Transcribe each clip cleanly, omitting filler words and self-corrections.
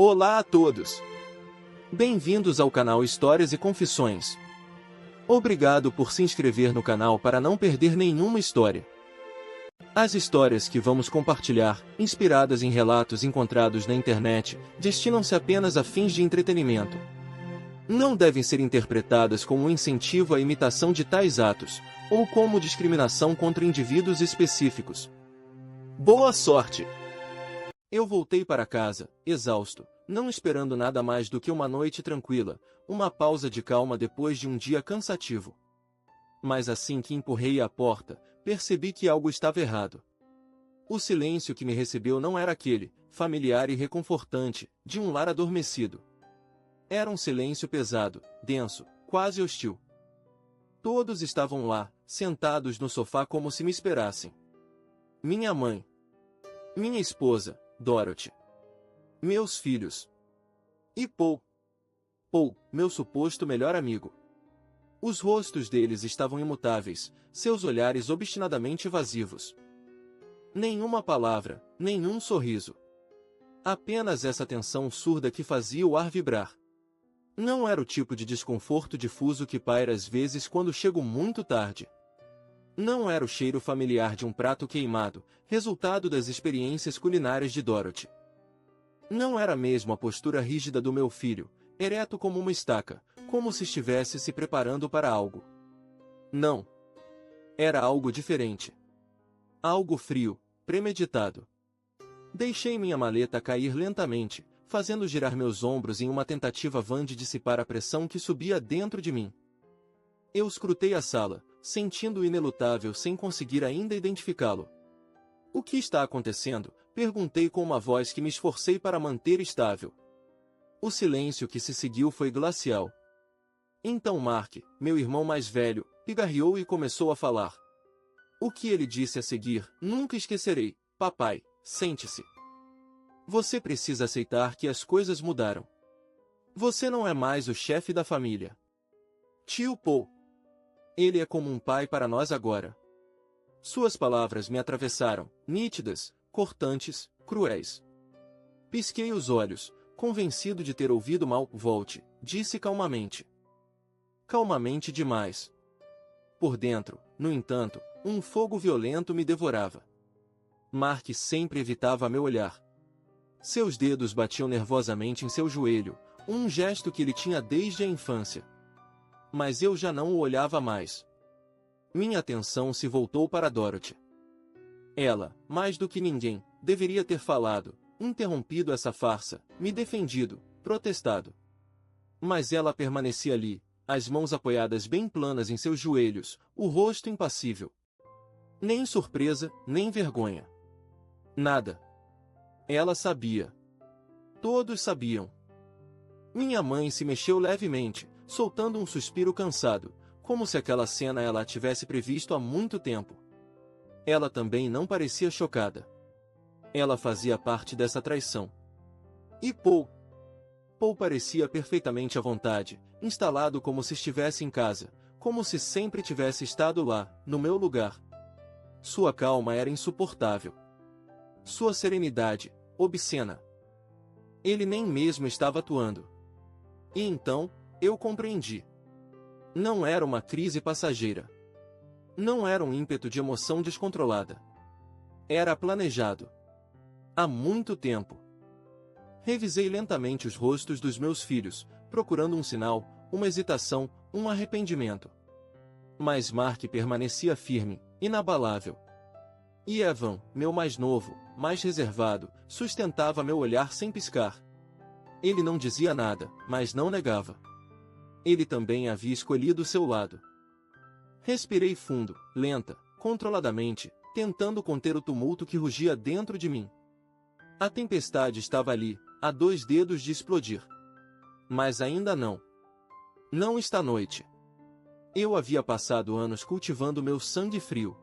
Olá a todos! Bem-vindos ao canal Histórias e Confissões. Obrigado por se inscrever no canal para não perder nenhuma história. As histórias que vamos compartilhar, inspiradas em relatos encontrados na internet, destinam-se apenas a fins de entretenimento. Não devem ser interpretadas como um incentivo à imitação de tais atos, ou como discriminação contra indivíduos específicos. Boa sorte! Eu voltei para casa, exausto, não esperando nada mais do que uma noite tranquila, uma pausa de calma depois de um dia cansativo. Mas assim que empurrei a porta, percebi que algo estava errado. O silêncio que me recebeu não era aquele, familiar e reconfortante, de um lar adormecido. Era um silêncio pesado, denso, quase hostil. Todos estavam lá, sentados no sofá como se me esperassem. Minha mãe. Minha esposa, Dorothy. Meus filhos. E Paul. Paul, meu suposto melhor amigo. Os rostos deles estavam imutáveis, seus olhares obstinadamente evasivos. Nenhuma palavra, nenhum sorriso. Apenas essa tensão surda que fazia o ar vibrar. Não era o tipo de desconforto difuso que paira às vezes quando chego muito tarde. Não era o cheiro familiar de um prato queimado, resultado das experiências culinárias de Dorothy. Não era mesmo a postura rígida do meu filho, ereto como uma estaca, como se estivesse se preparando para algo. Não. Era algo diferente. Algo frio, premeditado. Deixei minha maleta cair lentamente, fazendo girar meus ombros em uma tentativa vã de dissipar a pressão que subia dentro de mim. Eu escrutei a sala, sentindo o inelutável sem conseguir ainda identificá-lo. O que está acontecendo? Perguntei com uma voz que me esforcei para manter estável. O silêncio que se seguiu foi glacial. Então Mark, meu irmão mais velho, pigarreou e começou a falar. O que ele disse a seguir, nunca esquecerei. Papai, sente-se. Você precisa aceitar que as coisas mudaram. Você não é mais o chefe da família. Tio Paul. Ele é como um pai para nós agora. Suas palavras me atravessaram, nítidas, cortantes, cruéis. Pisquei os olhos, convencido de ter ouvido mal. Volte, disse calmamente. Calmamente demais. Por dentro, no entanto, um fogo violento me devorava. Mark sempre evitava meu olhar. Seus dedos batiam nervosamente em seu joelho, um gesto que ele tinha desde a infância. Mas eu já não o olhava mais. Minha atenção se voltou para Dorothy. Ela, mais do que ninguém, deveria ter falado, interrompido essa farsa, me defendido, protestado. Mas ela permanecia ali, as mãos apoiadas bem planas em seus joelhos, o rosto impassível. Nem surpresa, nem vergonha. Nada. Ela sabia. Todos sabiam. Minha mãe se mexeu levemente, soltando um suspiro cansado, como se aquela cena ela a tivesse previsto há muito tempo. Ela também não parecia chocada. Ela fazia parte dessa traição. E Paul? Paul parecia perfeitamente à vontade, instalado como se estivesse em casa, como se sempre tivesse estado lá, no meu lugar. Sua calma era insuportável. Sua serenidade, obscena. Ele nem mesmo estava atuando. E então, eu compreendi. Não era uma crise passageira. Não era um ímpeto de emoção descontrolada. Era planejado. Há muito tempo. Revisei lentamente os rostos dos meus filhos, procurando um sinal, uma hesitação, um arrependimento. Mas Mark permanecia firme, inabalável. E Evan, meu mais novo, mais reservado, sustentava meu olhar sem piscar. Ele não dizia nada, mas não negava. Ele também havia escolhido seu lado. Respirei fundo, lenta, controladamente, tentando conter o tumulto que rugia dentro de mim. A tempestade estava ali, a 2 dedos de explodir. Mas ainda não. Não esta noite. Eu havia passado anos cultivando meu sangue frio.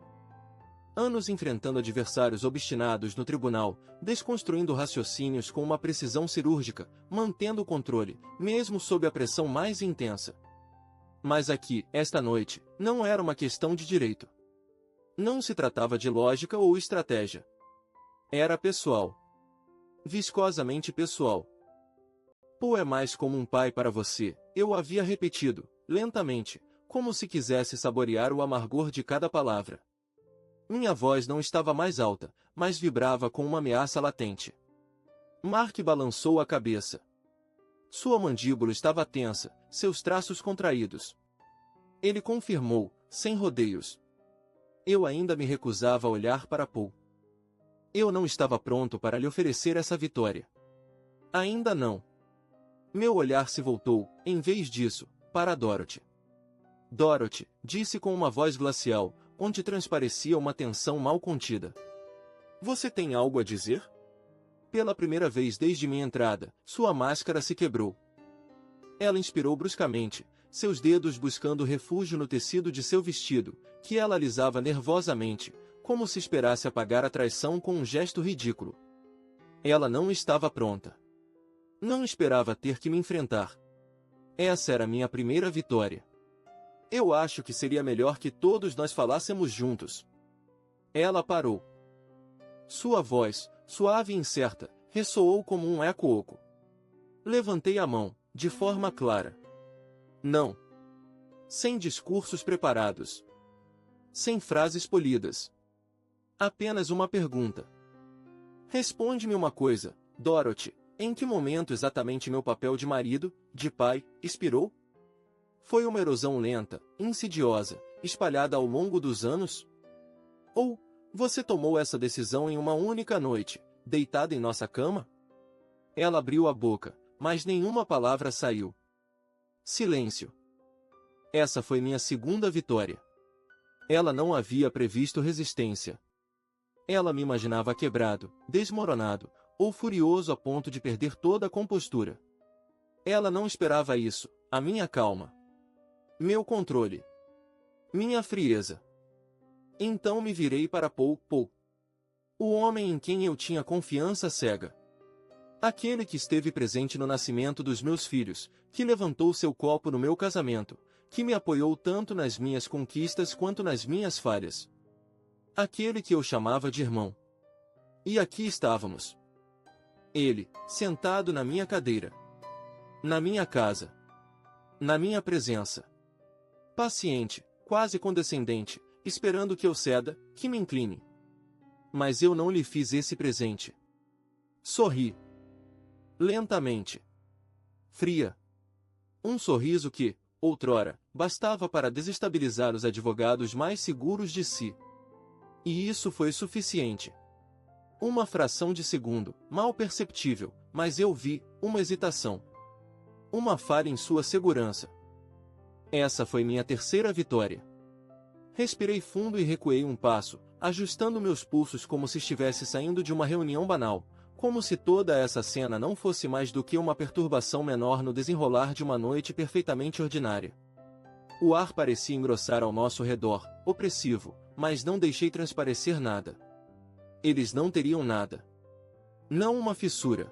Anos enfrentando adversários obstinados no tribunal, desconstruindo raciocínios com uma precisão cirúrgica, mantendo o controle, mesmo sob a pressão mais intensa. Mas aqui, esta noite, não era uma questão de direito. Não se tratava de lógica ou estratégia. Era pessoal. Viscosamente pessoal. Paul é mais como um pai para você, eu havia repetido, lentamente, como se quisesse saborear o amargor de cada palavra. Minha voz não estava mais alta, mas vibrava com uma ameaça latente. Mark balançou a cabeça. Sua mandíbula estava tensa, seus traços contraídos. Ele confirmou, sem rodeios. Eu ainda me recusava a olhar para Paul. Eu não estava pronto para lhe oferecer essa vitória. Ainda não. Meu olhar se voltou, em vez disso, para Dorothy. Dorothy, disse com uma voz glacial, onde transparecia uma tensão mal contida. Você tem algo a dizer? Pela primeira vez desde minha entrada, sua máscara se quebrou. Ela inspirou bruscamente, seus dedos buscando refúgio no tecido de seu vestido, que ela alisava nervosamente, como se esperasse apagar a traição com um gesto ridículo. Ela não estava pronta. Não esperava ter que me enfrentar. Essa era minha primeira vitória. Eu acho que seria melhor que todos nós falássemos juntos. Ela parou. Sua voz, suave e incerta, ressoou como um eco oco. Levantei a mão, de forma clara. Não. Sem discursos preparados. Sem frases polidas. Apenas uma pergunta. Responde-me uma coisa, Dorothy, em que momento exatamente meu papel de marido, de pai, expirou? Foi uma erosão lenta, insidiosa, espalhada ao longo dos anos? Ou, você tomou essa decisão em uma única noite, deitada em nossa cama? Ela abriu a boca, mas nenhuma palavra saiu. Silêncio. Essa foi minha segunda vitória. Ela não havia previsto resistência. Ela me imaginava quebrado, desmoronado, ou furioso a ponto de perder toda a compostura. Ela não esperava isso, a minha calma. Meu controle. Minha frieza. Então me virei para Paul, o homem em quem eu tinha confiança cega. Aquele que esteve presente no nascimento dos meus filhos, que levantou seu copo no meu casamento, que me apoiou tanto nas minhas conquistas quanto nas minhas falhas. Aquele que eu chamava de irmão. E aqui estávamos. Ele, sentado na minha cadeira. Na minha casa. Na minha presença. Paciente, quase condescendente, esperando que eu ceda, que me incline. Mas eu não lhe fiz esse presente. Sorri. Lentamente. Fria. Um sorriso que, outrora, bastava para desestabilizar os advogados mais seguros de si. E isso foi suficiente. Uma fração de segundo, mal perceptível, mas eu vi, uma hesitação. Uma falha em sua segurança. Essa foi minha terceira vitória. Respirei fundo e recuei um passo, ajustando meus pulsos como se estivesse saindo de uma reunião banal, como se toda essa cena não fosse mais do que uma perturbação menor no desenrolar de uma noite perfeitamente ordinária. O ar parecia engrossar ao nosso redor, opressivo, mas não deixei transparecer nada. Eles não teriam nada. Não uma fissura.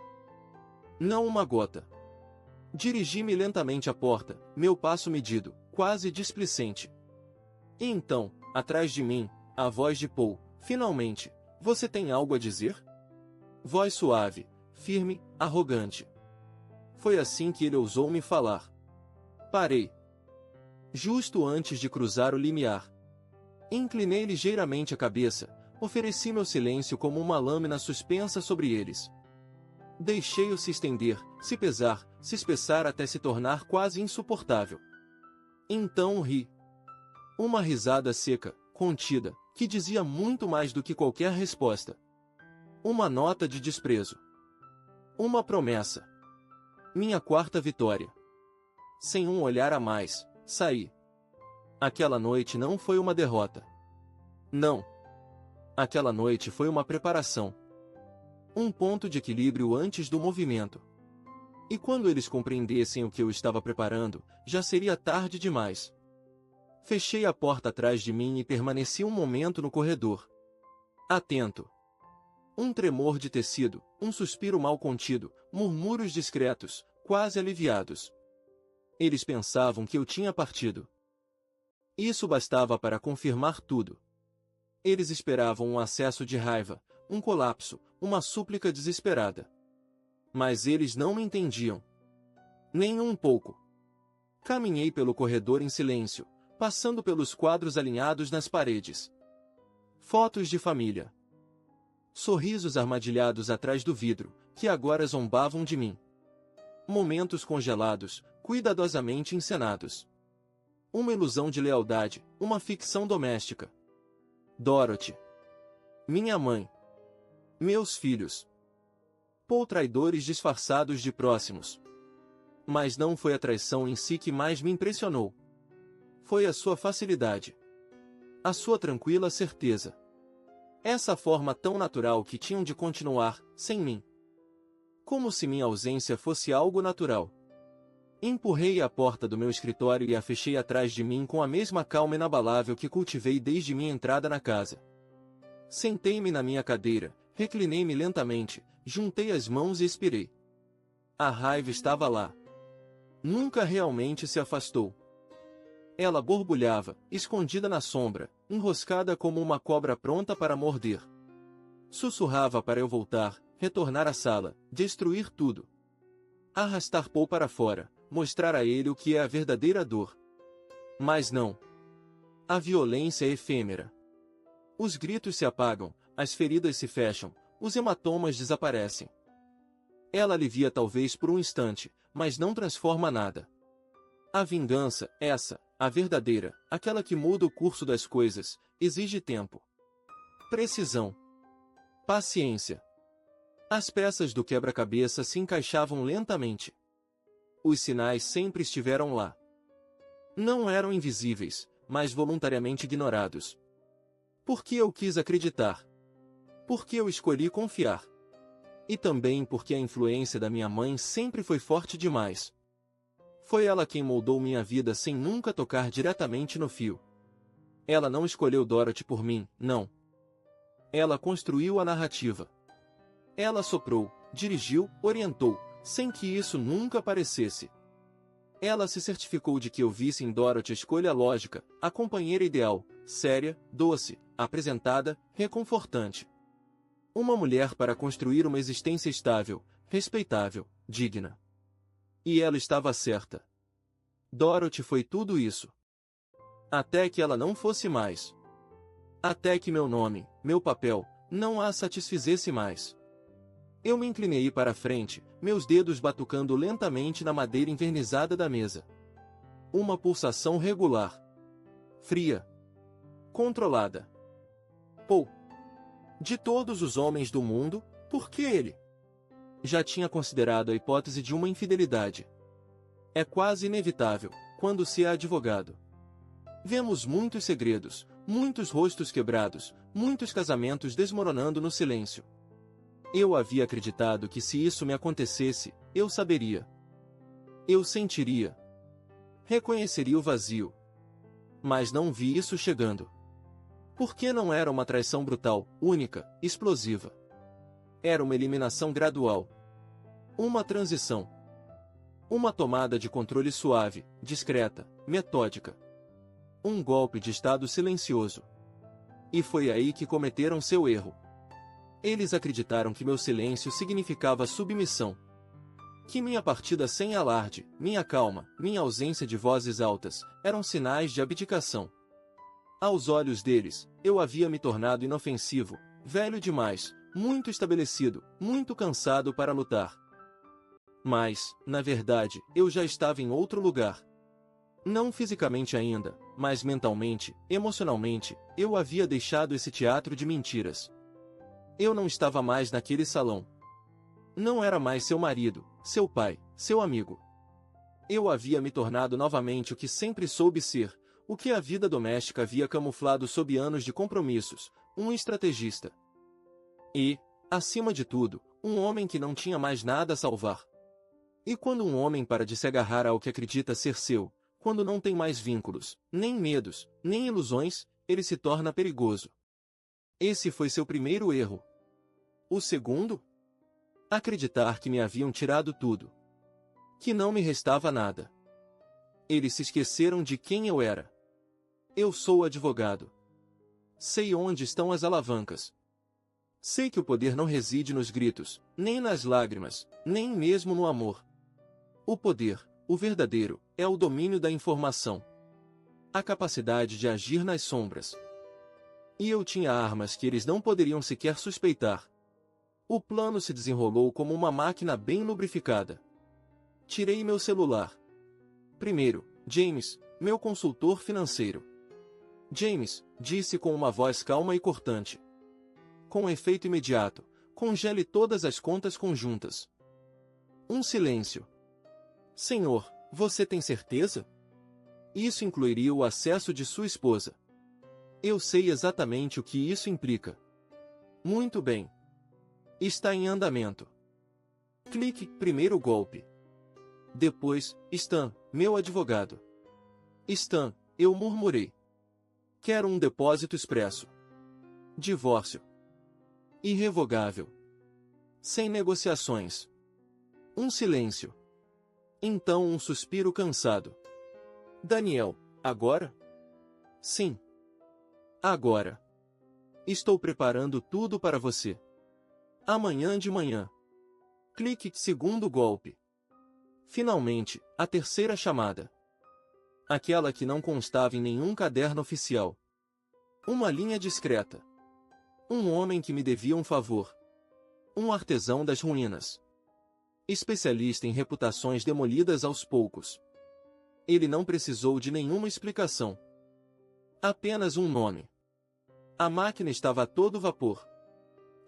Não uma gota. Dirigi-me lentamente à porta, meu passo medido, quase displicente. E então, atrás de mim, a voz de Paul, finalmente, você tem algo a dizer? Voz suave, firme, arrogante. Foi assim que ele ousou me falar. Parei. Justo antes de cruzar o limiar. Inclinei ligeiramente a cabeça, ofereci meu silêncio como uma lâmina suspensa sobre eles. Deixei-o se estender, se pesar, se espessar até se tornar quase insuportável. Então ri. Uma risada seca, contida, que dizia muito mais do que qualquer resposta. Uma nota de desprezo. Uma promessa. Minha quarta vitória. Sem um olhar a mais, saí. Aquela noite não foi uma derrota. Não. Aquela noite foi uma preparação. Um ponto de equilíbrio antes do movimento. E quando eles compreendessem o que eu estava preparando, já seria tarde demais. Fechei a porta atrás de mim e permaneci um momento no corredor. Atento. Um tremor de tecido, um suspiro mal contido, murmúrios discretos, quase aliviados. Eles pensavam que eu tinha partido. Isso bastava para confirmar tudo. Eles esperavam um acesso de raiva, um colapso, uma súplica desesperada. Mas eles não me entendiam. Nem um pouco. Caminhei pelo corredor em silêncio, passando pelos quadros alinhados nas paredes. Fotos de família. Sorrisos armadilhados atrás do vidro, que agora zombavam de mim. Momentos congelados, cuidadosamente encenados. Uma ilusão de lealdade, uma ficção doméstica. Dorothy. Minha mãe. Meus filhos. Paul, traidores disfarçados de próximos. Mas não foi a traição em si que mais me impressionou. Foi a sua facilidade. A sua tranquila certeza. Essa forma tão natural que tinham de continuar, sem mim. Como se minha ausência fosse algo natural. Empurrei a porta do meu escritório e a fechei atrás de mim com a mesma calma inabalável que cultivei desde minha entrada na casa. Sentei-me na minha cadeira, reclinei-me lentamente, juntei as mãos e expirei. A raiva estava lá. Nunca realmente se afastou. Ela borbulhava, escondida na sombra, enroscada como uma cobra pronta para morder. Sussurrava para eu voltar, retornar à sala, destruir tudo. Arrastar Paul para fora, mostrar a ele o que é a verdadeira dor. Mas não. A violência é efêmera. Os gritos se apagam, as feridas se fecham, os hematomas desaparecem. Ela alivia talvez por um instante, mas não transforma nada. A vingança, essa, a verdadeira, aquela que muda o curso das coisas, exige tempo. Precisão. Paciência. As peças do quebra-cabeça se encaixavam lentamente. Os sinais sempre estiveram lá. Não eram invisíveis, mas voluntariamente ignorados. Porque eu quis acreditar. Porque eu escolhi confiar. E também porque a influência da minha mãe sempre foi forte demais. Foi ela quem moldou minha vida sem nunca tocar diretamente no fio. Ela não escolheu Dorothy por mim, não. Ela construiu a narrativa. Ela soprou, dirigiu, orientou, sem que isso nunca aparecesse. Ela se certificou de que eu visse em Dorothy a escolha lógica, a companheira ideal, séria, doce, apresentada, reconfortante. Uma mulher para construir uma existência estável, respeitável, digna. E ela estava certa. Dorothy foi tudo isso. Até que ela não fosse mais. Até que meu nome, meu papel, não a satisfizesse mais. Eu me inclinei para a frente, meus dedos batucando lentamente na madeira envernizada da mesa. Uma pulsação regular. Fria. Controlada. Paul. De todos os homens do mundo, por que ele? Já tinha considerado a hipótese de uma infidelidade. É quase inevitável, quando se é advogado. Vemos muitos segredos, muitos rostos quebrados, muitos casamentos desmoronando no silêncio. Eu havia acreditado que se isso me acontecesse, eu saberia. Eu sentiria. Reconheceria o vazio. Mas não vi isso chegando. Porque não era uma traição brutal, única, explosiva. Era uma eliminação gradual. Uma transição. Uma tomada de controle suave, discreta, metódica. Um golpe de estado silencioso. E foi aí que cometeram seu erro. Eles acreditaram que meu silêncio significava submissão. Que minha partida sem alarde, minha calma, minha ausência de vozes altas, eram sinais de abdicação. Aos olhos deles, eu havia me tornado inofensivo, velho demais, muito estabelecido, muito cansado para lutar. Mas, na verdade, eu já estava em outro lugar. Não fisicamente ainda, mas mentalmente, emocionalmente, eu havia deixado esse teatro de mentiras. Eu não estava mais naquele salão. Não era mais seu marido, seu pai, seu amigo. Eu havia me tornado novamente o que sempre soube ser, o que a vida doméstica havia camuflado sob anos de compromissos, um estrategista. E, acima de tudo, um homem que não tinha mais nada a salvar. E quando um homem para de se agarrar ao que acredita ser seu, quando não tem mais vínculos, nem medos, nem ilusões, ele se torna perigoso. Esse foi seu primeiro erro. O segundo? Acreditar que me haviam tirado tudo. Que não me restava nada. Eles se esqueceram de quem eu era. Eu sou advogado. Sei onde estão as alavancas. Sei que o poder não reside nos gritos, nem nas lágrimas, nem mesmo no amor. O poder, o verdadeiro, é o domínio da informação. A capacidade de agir nas sombras. E eu tinha armas que eles não poderiam sequer suspeitar. O plano se desenrolou como uma máquina bem lubrificada. Tirei meu celular. Primeiro, James, meu consultor financeiro. James, disse com uma voz calma e cortante. Com efeito imediato, congele todas as contas conjuntas. Um silêncio. Senhor, você tem certeza? Isso incluiria o acesso de sua esposa. Eu sei exatamente o que isso implica. Muito bem. Está em andamento. Clique, primeiro golpe. Depois, Stan, meu advogado. Stan, eu murmurei. Quero um depósito expresso. Divórcio. Irrevogável. Sem negociações. Um silêncio. Então um suspiro cansado. Daniel, agora? Sim. Agora. Estou preparando tudo para você. Amanhã de manhã. Clique, segundo golpe. Finalmente, a terceira chamada. Aquela que não constava em nenhum caderno oficial. Uma linha discreta. Um homem que me devia um favor. Um artesão das ruínas. Especialista em reputações demolidas aos poucos. Ele não precisou de nenhuma explicação. Apenas um nome. A máquina estava a todo vapor.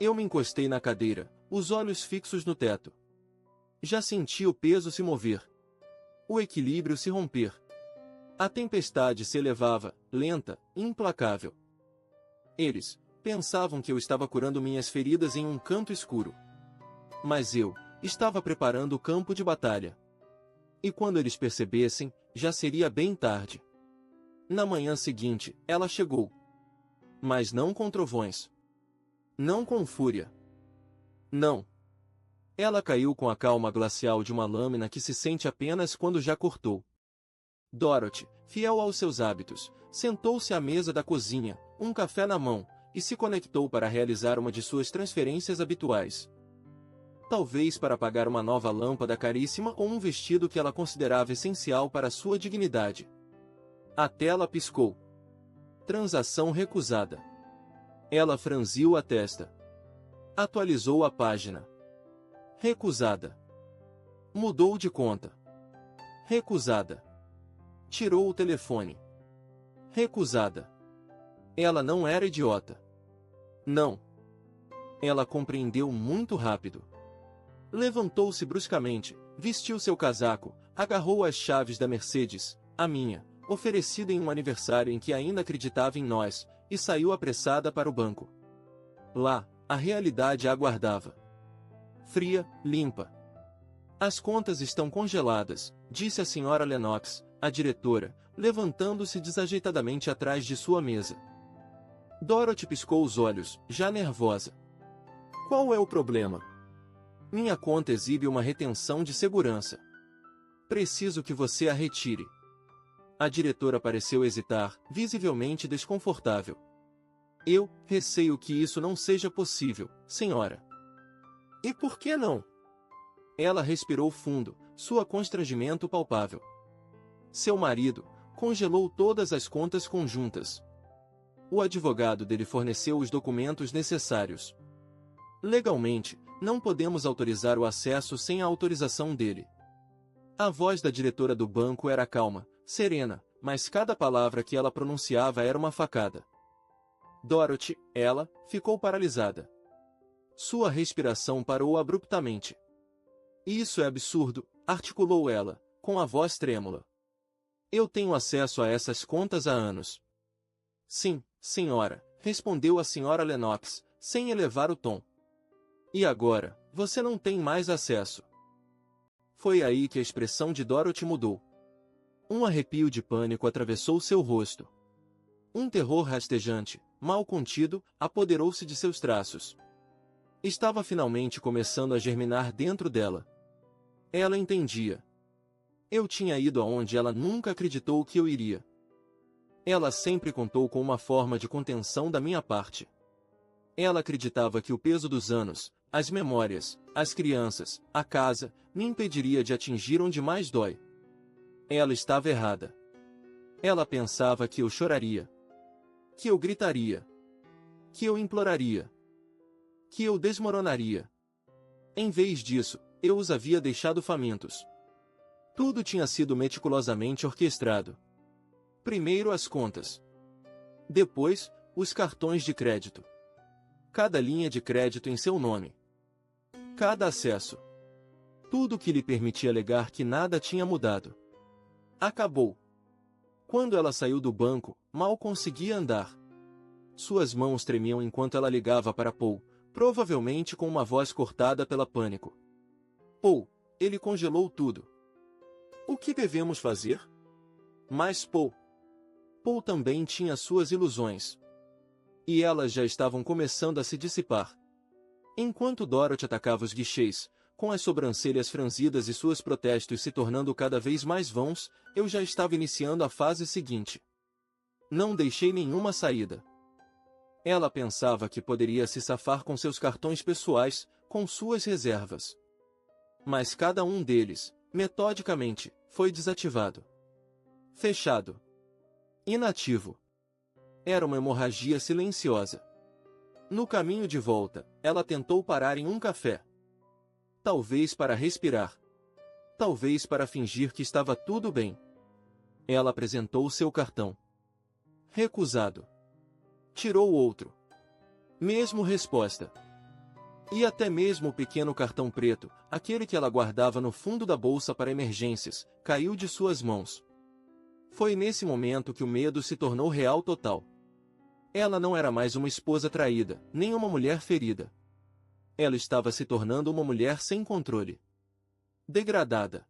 Eu me encostei na cadeira, os olhos fixos no teto. Já senti o peso se mover. O equilíbrio se romper. A tempestade se elevava, lenta, implacável. Eles pensavam que eu estava curando minhas feridas em um canto escuro. Mas eu estava preparando o campo de batalha. E quando eles percebessem, já seria bem tarde. Na manhã seguinte, ela chegou. Mas não com trovões. Não com fúria. Não. Ela caiu com a calma glacial de uma lâmina que se sente apenas quando já cortou. Dorothy, fiel aos seus hábitos, sentou-se à mesa da cozinha, um café na mão, e se conectou para realizar uma de suas transferências habituais. Talvez para pagar uma nova lâmpada caríssima ou um vestido que ela considerava essencial para sua dignidade. A tela piscou. Transação recusada. Ela franziu a testa. Atualizou a página. Recusada. Mudou de conta. Recusada. Tirou o telefone. Recusada. Ela não era idiota. Não. Ela compreendeu muito rápido. Levantou-se bruscamente, vestiu seu casaco, agarrou as chaves da Mercedes, a minha, oferecida em um aniversário em que ainda acreditava em nós, e saiu apressada para o banco. Lá, a realidade a aguardava. Fria, limpa. As contas estão congeladas, disse a senhora Lennox, a diretora, levantando-se desajeitadamente atrás de sua mesa. Dorothy piscou os olhos, já nervosa. Qual é o problema? Minha conta exibe uma retenção de segurança. Preciso que você a retire. A diretora pareceu hesitar, visivelmente desconfortável. Eu receio que isso não seja possível, senhora. E por que não? Ela respirou fundo, sua constrangimento palpável. Seu marido congelou todas as contas conjuntas. O advogado dele forneceu os documentos necessários. Legalmente, não podemos autorizar o acesso sem a autorização dele. A voz da diretora do banco era calma, serena, mas cada palavra que ela pronunciava era uma facada. Dorothy, ela, ficou paralisada. Sua respiração parou abruptamente. Isso é absurdo, articulou ela, com a voz trêmula. Eu tenho acesso a essas contas há anos. Sim, senhora, respondeu a senhora Lennox, sem elevar o tom. E agora, você não tem mais acesso. Foi aí que a expressão de Dorothy mudou. Um arrepio de pânico atravessou seu rosto. Um terror rastejante, mal contido, apoderou-se de seus traços. Estava finalmente começando a germinar dentro dela. Ela entendia. Eu tinha ido aonde ela nunca acreditou que eu iria. Ela sempre contou com uma forma de contenção da minha parte. Ela acreditava que o peso dos anos, as memórias, as crianças, a casa, me impediria de atingir onde mais dói. Ela estava errada. Ela pensava que eu choraria, que eu gritaria, que eu imploraria, que eu desmoronaria. Em vez disso, eu os havia deixado famintos. Tudo tinha sido meticulosamente orquestrado. Primeiro as contas. Depois, os cartões de crédito. Cada linha de crédito em seu nome. Cada acesso. Tudo que lhe permitia alegar que nada tinha mudado. Acabou. Quando ela saiu do banco, mal conseguia andar. Suas mãos tremiam enquanto ela ligava para Paul, provavelmente com uma voz cortada pela pânico. Paul, ele congelou tudo. O que devemos fazer? Mas Paul também tinha suas ilusões. E elas já estavam começando a se dissipar. Enquanto Dorothy atacava os guichês, com as sobrancelhas franzidas e seus protestos se tornando cada vez mais vãos, eu já estava iniciando a fase seguinte. Não deixei nenhuma saída. Ela pensava que poderia se safar com seus cartões pessoais, com suas reservas. Mas cada um deles, metodicamente, foi desativado. Fechado. Inativo. Era uma hemorragia silenciosa. No caminho de volta, ela tentou parar em um café. Talvez para respirar. Talvez para fingir que estava tudo bem. Ela apresentou seu cartão. Recusado. Tirou outro. Mesmo resposta. E até mesmo o pequeno cartão preto, aquele que ela guardava no fundo da bolsa para emergências, caiu de suas mãos. Foi nesse momento que o medo se tornou real total. Ela não era mais uma esposa traída, nem uma mulher ferida. Ela estava se tornando uma mulher sem controle. Degradada.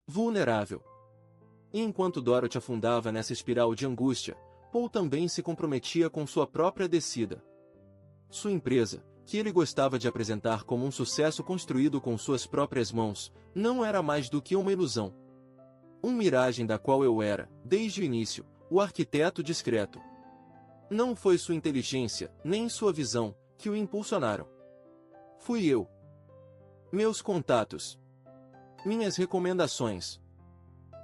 Vulnerável. E enquanto Dorothy afundava nessa espiral de angústia, Paul também se comprometia com sua própria descida. Sua empresa, que ele gostava de apresentar como um sucesso construído com suas próprias mãos, não era mais do que uma ilusão. Uma miragem da qual eu era, desde o início, o arquiteto discreto. Não foi sua inteligência, nem sua visão, que o impulsionaram. Fui eu. Meus contatos. Minhas recomendações.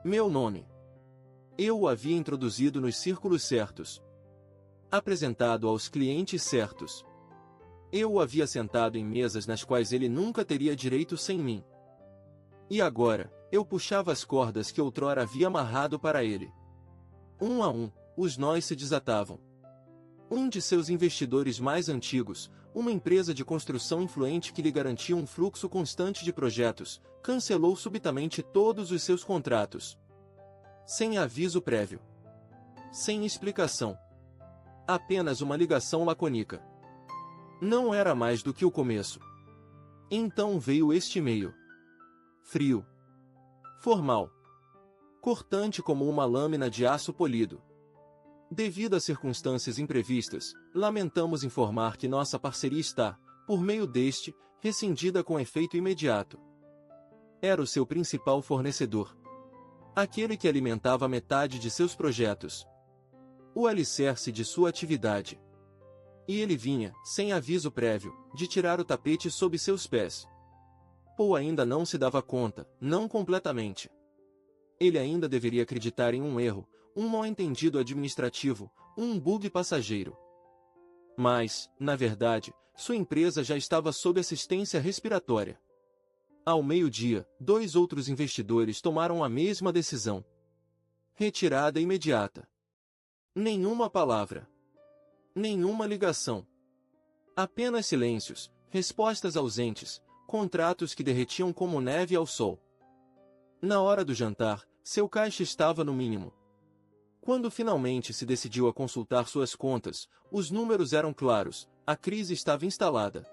Meu nome. Eu o havia introduzido nos círculos certos. Apresentado aos clientes certos. Eu o havia sentado em mesas nas quais ele nunca teria direito sem mim. E agora, eu puxava as cordas que outrora havia amarrado para ele. Um a um, os nós se desatavam. Um de seus investidores mais antigos, uma empresa de construção influente que lhe garantia um fluxo constante de projetos, cancelou subitamente todos os seus contratos. Sem aviso prévio. Sem explicação. Apenas uma ligação lacônica. Não era mais do que o começo. Então veio este e-mail. Frio. Formal. Cortante como uma lâmina de aço polido. Devido a circunstâncias imprevistas, lamentamos informar que nossa parceria está, por meio deste, rescindida com efeito imediato. Era o seu principal fornecedor. Aquele que alimentava metade de seus projetos. O alicerce de sua atividade. E ele vinha, sem aviso prévio, de tirar o tapete sob seus pés. Paul ainda não se dava conta, não completamente. Ele ainda deveria acreditar em um erro, um mal-entendido administrativo, um bug passageiro. Mas, na verdade, sua empresa já estava sob assistência respiratória. Ao meio-dia, 2 outros investidores tomaram a mesma decisão. Retirada imediata. Nenhuma palavra. Nenhuma ligação. Apenas silêncios, respostas ausentes, contratos que derretiam como neve ao sol. Na hora do jantar, seu caixa estava no mínimo. Quando finalmente se decidiu a consultar suas contas, os números eram claros, a crise estava instalada.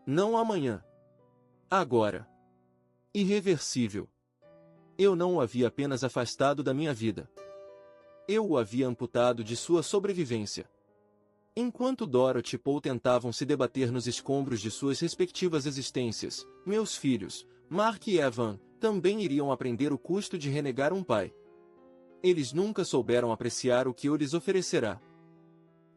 Não amanhã. Agora. Irreversível. Eu não o havia apenas afastado da minha vida. Eu o havia amputado de sua sobrevivência. Enquanto Dorothy e Paul tentavam se debater nos escombros de suas respectivas existências, meus filhos, Mark e Evan, também iriam aprender o custo de renegar um pai. Eles nunca souberam apreciar o que eu lhes oferecerá.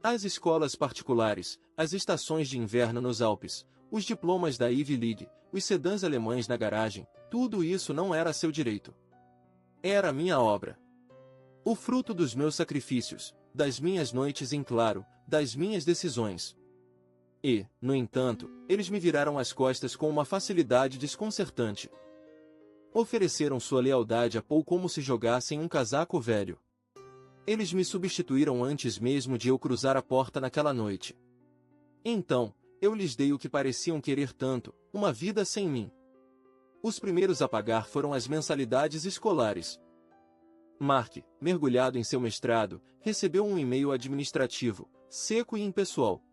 As escolas particulares, as estações de inverno nos Alpes, Os diplomas da Ivy League, os sedãs alemães na garagem, tudo isso não era seu direito. Era minha obra. O fruto dos meus sacrifícios, das minhas noites em claro, das minhas decisões. E, no entanto, eles me viraram as costas com uma facilidade desconcertante. Ofereceram sua lealdade a Paul como se jogassem um casaco velho. Eles me substituíram antes mesmo de eu cruzar a porta naquela noite. Então, eu lhes dei o que pareciam querer tanto, uma vida sem mim. Os primeiros a pagar foram as mensalidades escolares. Mark, mergulhado em seu mestrado, recebeu um e-mail administrativo, seco e impessoal.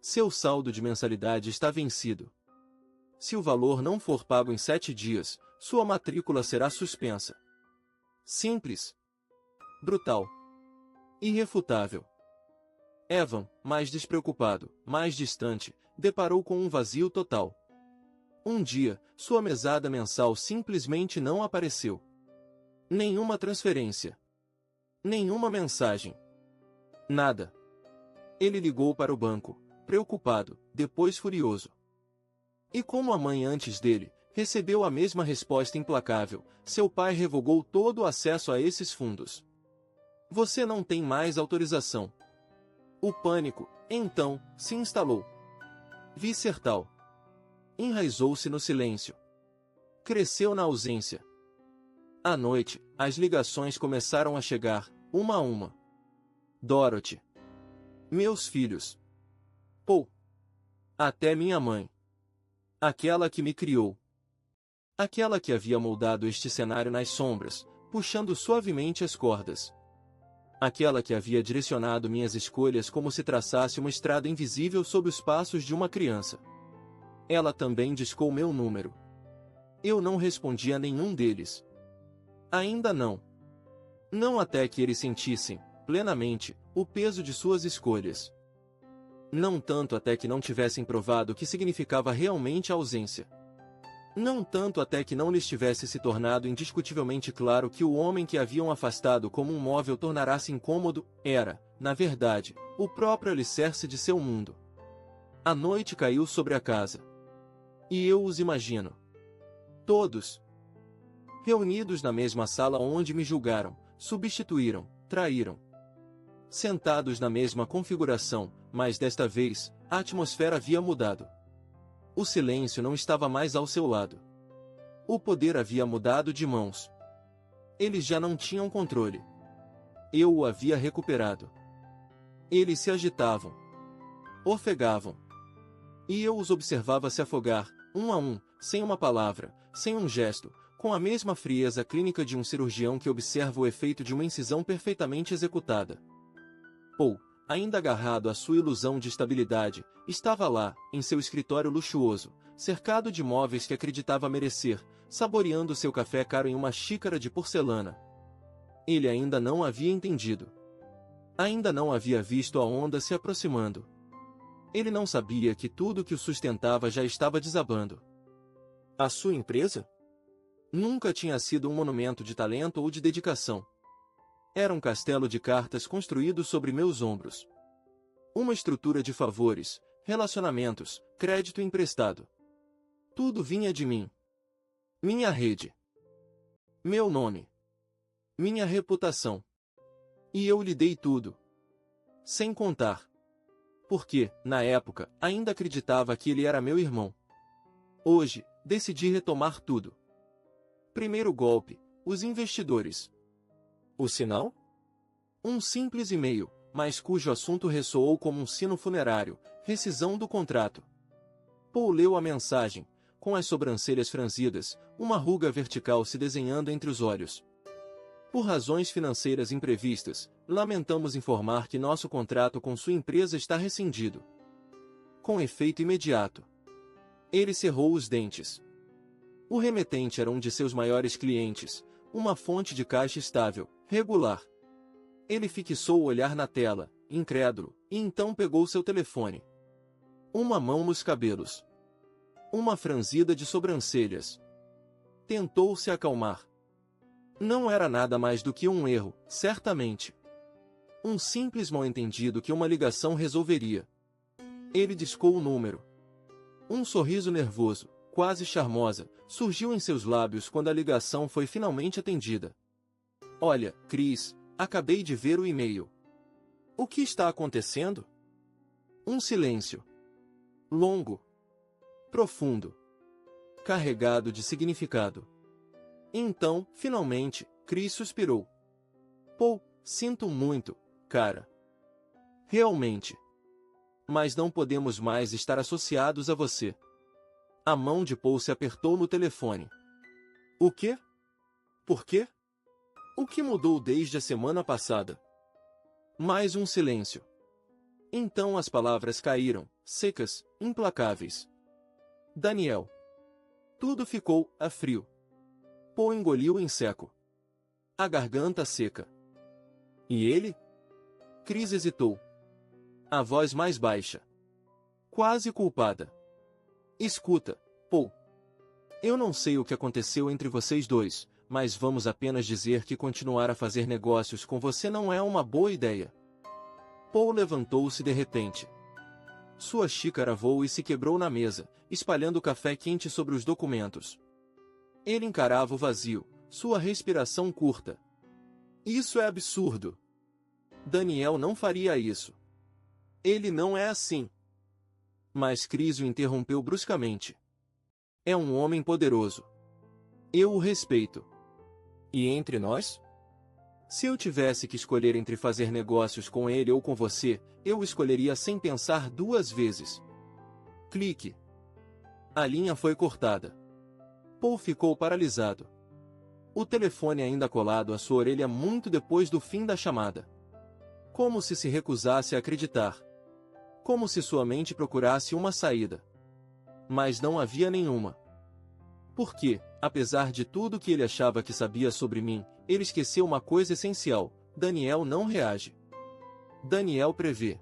Seu saldo de mensalidade está vencido. Se o valor não for pago em 7 dias, sua matrícula será suspensa. Simples. Brutal. Irrefutável. Evan, mais despreocupado, mais distante, deparou com um vazio total. Um dia, sua mesada mensal simplesmente não apareceu. Nenhuma transferência. Nenhuma mensagem. Nada. Ele ligou para o banco, preocupado, depois furioso. E como a mãe antes dele, recebeu a mesma resposta implacável, seu pai revogou todo o acesso a esses fundos. Você não tem mais autorização. O pânico, então, se instalou. Viscertal. Enraizou-se no silêncio. Cresceu na ausência. À noite, as ligações começaram a chegar, uma a uma. Dorothy. Meus filhos. Paul. Até minha mãe. Aquela que me criou. Aquela que havia moldado este cenário nas sombras, puxando suavemente as cordas. Aquela que havia direcionado minhas escolhas como se traçasse uma estrada invisível sob os passos de uma criança. Ela também discou meu número. Eu não respondi a nenhum deles. Ainda não. Não até que eles sentissem, plenamente, o peso de suas escolhas. Não tanto até que não tivessem provado o que significava realmente a ausência. Não tanto até que não lhes tivesse se tornado indiscutivelmente claro que o homem que haviam afastado como um móvel tornara-se incômodo, era, na verdade, o próprio alicerce de seu mundo. A noite caiu sobre a casa. E eu os imagino. Todos. Reunidos na mesma sala onde me julgaram, substituíram, traíram. Sentados na mesma configuração, mas desta vez, a atmosfera havia mudado. O silêncio não estava mais ao seu lado. O poder havia mudado de mãos. Eles já não tinham controle. Eu o havia recuperado. Eles se agitavam. Ofegavam. E eu os observava se afogar, um a um, sem uma palavra, sem um gesto, com a mesma frieza clínica de um cirurgião que observa o efeito de uma incisão perfeitamente executada. Paul, ainda agarrado à sua ilusão de estabilidade, estava lá, em seu escritório luxuoso, cercado de móveis que acreditava merecer, saboreando seu café caro em uma xícara de porcelana. Ele ainda não havia entendido. Ainda não havia visto a onda se aproximando. Ele não sabia que tudo que o sustentava já estava desabando. A sua empresa? Nunca tinha sido um monumento de talento ou de dedicação. Era um castelo de cartas construído sobre meus ombros. Uma estrutura de favores, relacionamentos, crédito emprestado. Tudo vinha de mim. Minha rede. Meu nome. Minha reputação. E eu lhe dei tudo. Sem contar. Porque, na época, ainda acreditava que ele era meu irmão. Hoje, decidi retomar tudo. Primeiro golpe, os investidores. O sinal? Um simples e-mail, mas cujo assunto ressoou como um sino funerário, rescisão do contrato. Paul leu a mensagem, com as sobrancelhas franzidas, uma ruga vertical se desenhando entre os olhos. Por razões financeiras imprevistas, lamentamos informar que nosso contrato com sua empresa está rescindido. Com efeito imediato. Ele cerrou os dentes. O remetente era um de seus maiores clientes, uma fonte de caixa estável, regular. Ele fixou o olhar na tela, incrédulo, e então pegou seu telefone. Uma mão nos cabelos. Uma franzida de sobrancelhas. Tentou se acalmar. Não era nada mais do que um erro, certamente. Um simples mal-entendido que uma ligação resolveria. Ele discou o número. Um sorriso nervoso, quase charmosa, surgiu em seus lábios quando a ligação foi finalmente atendida. Olha, Chris, acabei de ver o e-mail. O que está acontecendo? Um silêncio. Longo. Profundo. Carregado de significado. Então, finalmente, Chris suspirou. Paul, sinto muito, cara. Realmente. Mas não podemos mais estar associados a você. A mão de Paul se apertou no telefone. O quê? Por quê? O que mudou desde a semana passada? Mais um silêncio. Então as palavras caíram, secas, implacáveis. Daniel. Tudo ficou a frio. Paul engoliu em seco. A garganta seca. E ele? Chris hesitou. A voz mais baixa. Quase culpada. Escuta, Paul. Eu não sei o que aconteceu entre vocês dois, mas vamos apenas dizer que continuar a fazer negócios com você não é uma boa ideia. Paul levantou-se de repente. Sua xícara voou e se quebrou na mesa, espalhando café quente sobre os documentos. Ele encarava o vazio, sua respiração curta. Isso é absurdo. Daniel não faria isso. Ele não é assim. Mas Chris o interrompeu bruscamente. É um homem poderoso. Eu o respeito. E entre nós? Se eu tivesse que escolher entre fazer negócios com ele ou com você, eu escolheria sem pensar duas vezes. Clique. A linha foi cortada. Paul ficou paralisado. O telefone ainda colado à sua orelha muito depois do fim da chamada. Como se recusasse a acreditar. Como se sua mente procurasse uma saída. Mas não havia nenhuma. Porque, apesar de tudo que ele achava que sabia sobre mim, ele esqueceu uma coisa essencial: Daniel não reage. Daniel prevê.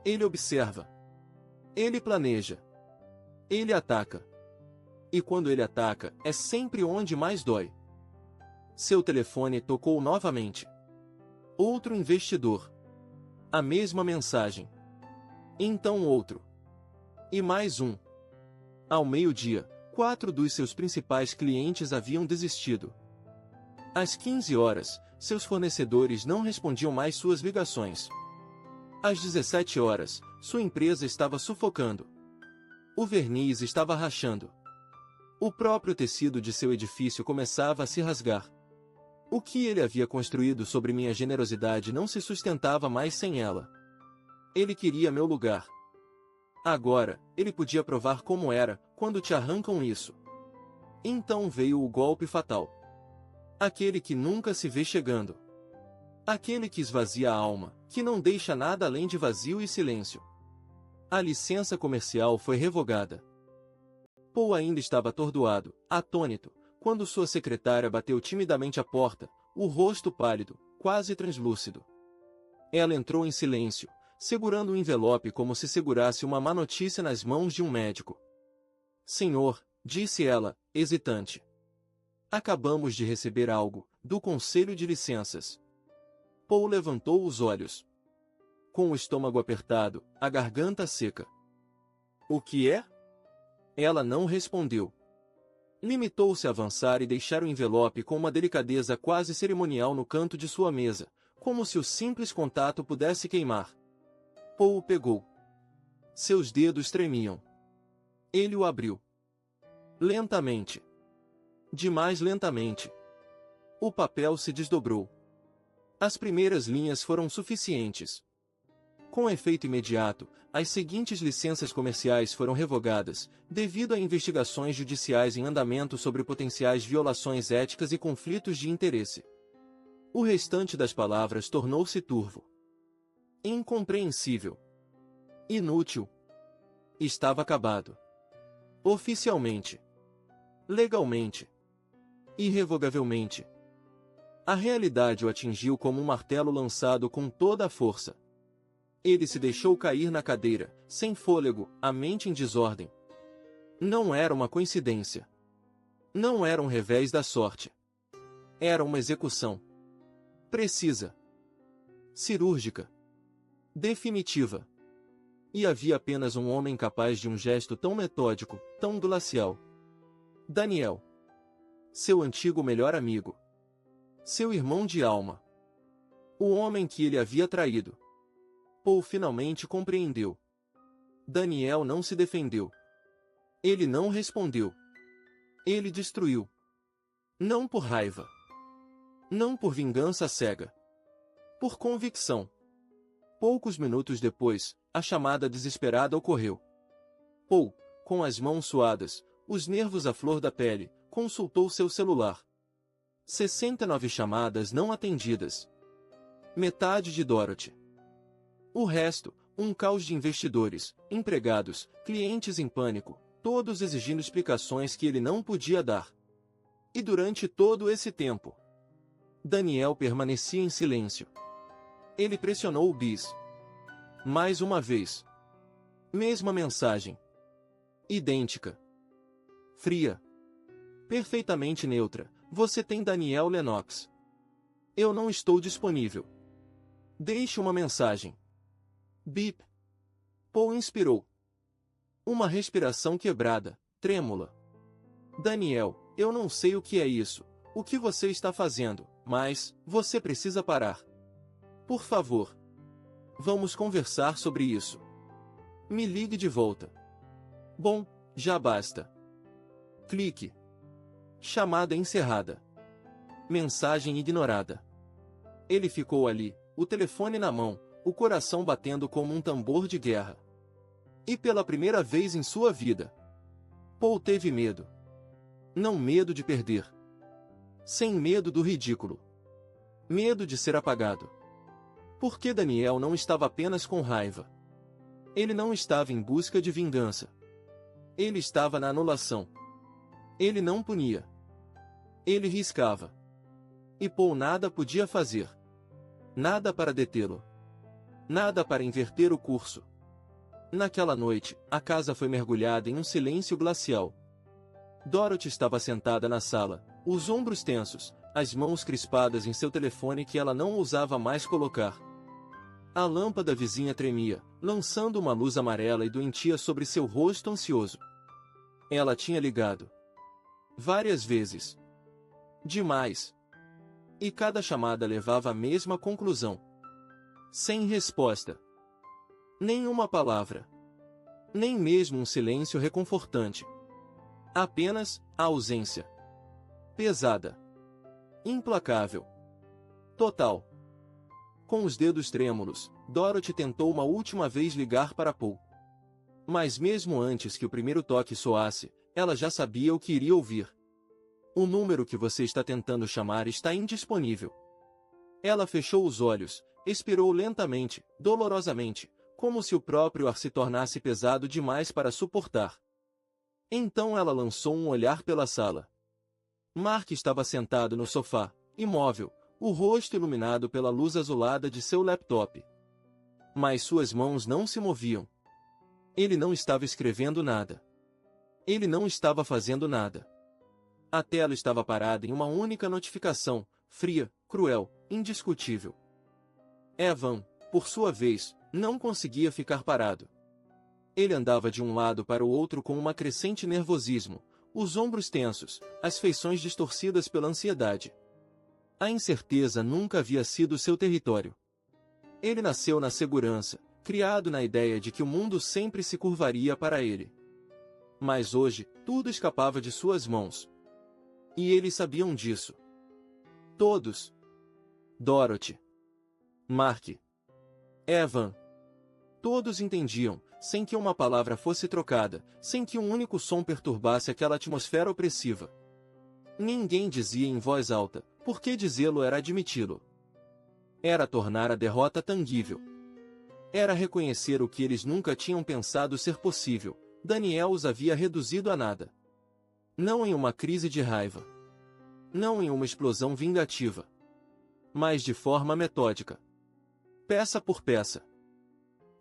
Ele observa. Ele planeja. Ele ataca. E quando ele ataca, é sempre onde mais dói. Seu telefone tocou novamente. Outro investidor. A mesma mensagem. Então outro. E mais um. Ao meio-dia, 4 dos seus principais clientes haviam desistido. Às 15 horas, seus fornecedores não respondiam mais suas ligações. Às 17 horas, sua empresa estava sufocando. O verniz estava rachando. O próprio tecido de seu edifício começava a se rasgar. O que ele havia construído sobre minha generosidade não se sustentava mais sem ela. Ele queria meu lugar. Agora, ele podia provar como era, quando te arrancam isso. Então veio o golpe fatal. Aquele que nunca se vê chegando. Aquele que esvazia a alma, que não deixa nada além de vazio e silêncio. A licença comercial foi revogada. Paul ainda estava atordoado, atônito, quando sua secretária bateu timidamente à porta, o rosto pálido, quase translúcido. Ela entrou em silêncio, segurando um envelope como se segurasse uma má notícia nas mãos de um médico. Senhor, disse ela, hesitante. Acabamos de receber algo, do Conselho de Licenças. Paul levantou os olhos. Com o estômago apertado, a garganta seca. O que é? Ela não respondeu. Limitou-se a avançar e deixar o envelope com uma delicadeza quase cerimonial no canto de sua mesa, como se o simples contato pudesse queimar. Paul o pegou. Seus dedos tremiam. Ele o abriu. Lentamente. Demais lentamente. O papel se desdobrou. As primeiras linhas foram suficientes. Com efeito imediato, as seguintes licenças comerciais foram revogadas, devido a investigações judiciais em andamento sobre potenciais violações éticas e conflitos de interesse. O restante das palavras tornou-se turvo. Incompreensível. Inútil. Estava acabado. Oficialmente. Legalmente. Irrevogavelmente. A realidade o atingiu como um martelo lançado com toda a força. Ele se deixou cair na cadeira, sem fôlego, a mente em desordem. Não era uma coincidência. Não era um revés da sorte. Era uma execução. Precisa. Cirúrgica. Definitiva. E havia apenas um homem capaz de um gesto tão metódico, tão glacial. Daniel. Seu antigo melhor amigo. Seu irmão de alma. O homem que ele havia traído. Paul finalmente compreendeu. Daniel não se defendeu. Ele não respondeu. Ele destruiu. Não por raiva. Não por vingança cega. Por convicção. Poucos minutos depois, a chamada desesperada ocorreu. Paul, com as mãos suadas, os nervos à flor da pele, consultou seu celular. 69 chamadas não atendidas. Metade de Dorothy. O resto, um caos de investidores, empregados, clientes em pânico, todos exigindo explicações que ele não podia dar. E durante todo esse tempo, Daniel permanecia em silêncio. Ele pressionou o bis. Mais uma vez. Mesma mensagem. Idêntica. Fria. Perfeitamente neutra. Você tem Daniel Lennox. Eu não estou disponível. Deixe uma mensagem. Bip. Paul inspirou. Uma respiração quebrada, trêmula. Daniel, eu não sei o que é isso, o que você está fazendo, mas você precisa parar. Por favor. Vamos conversar sobre isso. Me ligue de volta. Bom, já basta. Clique. Chamada encerrada. Mensagem ignorada. Ele ficou ali, o telefone na mão, o coração batendo como um tambor de guerra. E pela primeira vez em sua vida, Paul teve medo. Não medo de perder. Sem medo do ridículo. Medo de ser apagado. Porque Daniel não estava apenas com raiva. Ele não estava em busca de vingança. Ele estava na anulação. Ele não punia. Ele riscava. E Paul nada podia fazer. Nada para detê-lo. Nada para inverter o curso. Naquela noite, a casa foi mergulhada em um silêncio glacial. Dorothy estava sentada na sala, os ombros tensos, as mãos crispadas em seu telefone que ela não ousava mais colocar. A lâmpada vizinha tremia, lançando uma luz amarela e doentia sobre seu rosto ansioso. Ela tinha ligado. Várias vezes. Demais. E cada chamada levava à mesma conclusão. Sem resposta. Nenhuma palavra. Nem mesmo um silêncio reconfortante. Apenas a ausência. Pesada. Implacável. Total. Com os dedos trêmulos, Dorothy tentou uma última vez ligar para Paul. Mas mesmo antes que o primeiro toque soasse, ela já sabia o que iria ouvir. O número que você está tentando chamar está indisponível. Ela fechou os olhos, expirou lentamente, dolorosamente, como se o próprio ar se tornasse pesado demais para suportar. Então ela lançou um olhar pela sala. Mark estava sentado no sofá, imóvel, o rosto iluminado pela luz azulada de seu laptop. Mas suas mãos não se moviam. Ele não estava escrevendo nada. Ele não estava fazendo nada. A tela estava parada em uma única notificação, fria, cruel, indiscutível. Evan, por sua vez, não conseguia ficar parado. Ele andava de um lado para o outro com uma crescente nervosismo, os ombros tensos, as feições distorcidas pela ansiedade. A incerteza nunca havia sido seu território. Ele nasceu na segurança, criado na ideia de que o mundo sempre se curvaria para ele. Mas hoje, tudo escapava de suas mãos. E eles sabiam disso. Todos. Dorothy. Mark. Evan. Todos entendiam, sem que uma palavra fosse trocada, sem que um único som perturbasse aquela atmosfera opressiva. Ninguém dizia em voz alta, porque dizê-lo era admiti-lo. Era tornar a derrota tangível. Era reconhecer o que eles nunca tinham pensado ser possível. Daniel os havia reduzido a nada. Não em uma crise de raiva. Não em uma explosão vingativa. Mas de forma metódica. Peça por peça.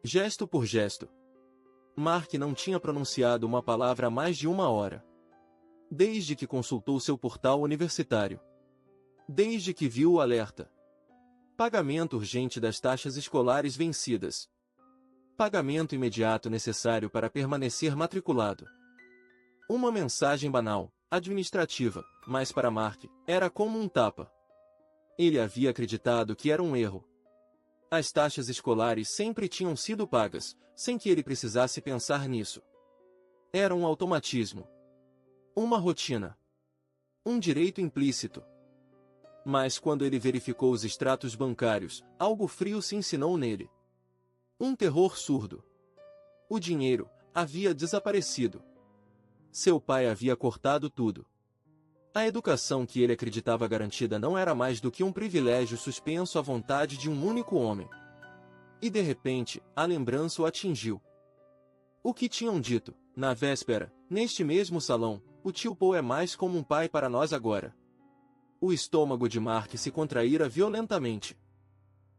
Gesto por gesto. Mark não tinha pronunciado uma palavra há mais de uma hora. Desde que consultou seu portal universitário. Desde que viu o alerta. Pagamento urgente das taxas escolares vencidas. Pagamento imediato necessário para permanecer matriculado. Uma mensagem banal, administrativa, mas para Mark, era como um tapa. Ele havia acreditado que era um erro. As taxas escolares sempre tinham sido pagas, sem que ele precisasse pensar nisso. Era um automatismo. Uma rotina. Um direito implícito. Mas quando ele verificou os extratos bancários, algo frio se ensinou nele. Um terror surdo. O dinheiro havia desaparecido. Seu pai havia cortado tudo. A educação que ele acreditava garantida não era mais do que um privilégio suspenso à vontade de um único homem. E de repente, a lembrança o atingiu. O que tinham dito, na véspera, neste mesmo salão, o tio Paul é mais como um pai para nós agora. O estômago de Mark se contraíra violentamente.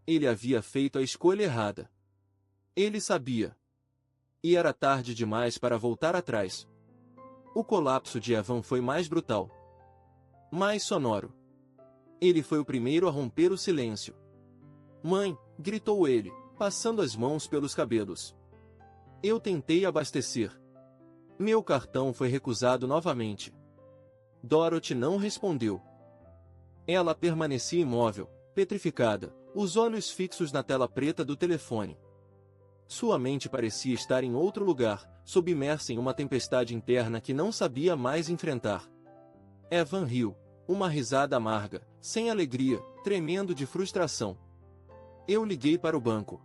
Ele havia feito a escolha errada. Ele sabia. E era tarde demais para voltar atrás. O colapso de Evan foi mais brutal. Mais sonoro. Ele foi o primeiro a romper o silêncio. Mãe, gritou ele, passando as mãos pelos cabelos. Eu tentei abastecer. Meu cartão foi recusado novamente. Dorothy não respondeu. Ela permanecia imóvel, petrificada, os olhos fixos na tela preta do telefone. Sua mente parecia estar em outro lugar, submersa em uma tempestade interna que não sabia mais enfrentar. Evan riu, uma risada amarga, sem alegria, tremendo de frustração. Eu liguei para o banco.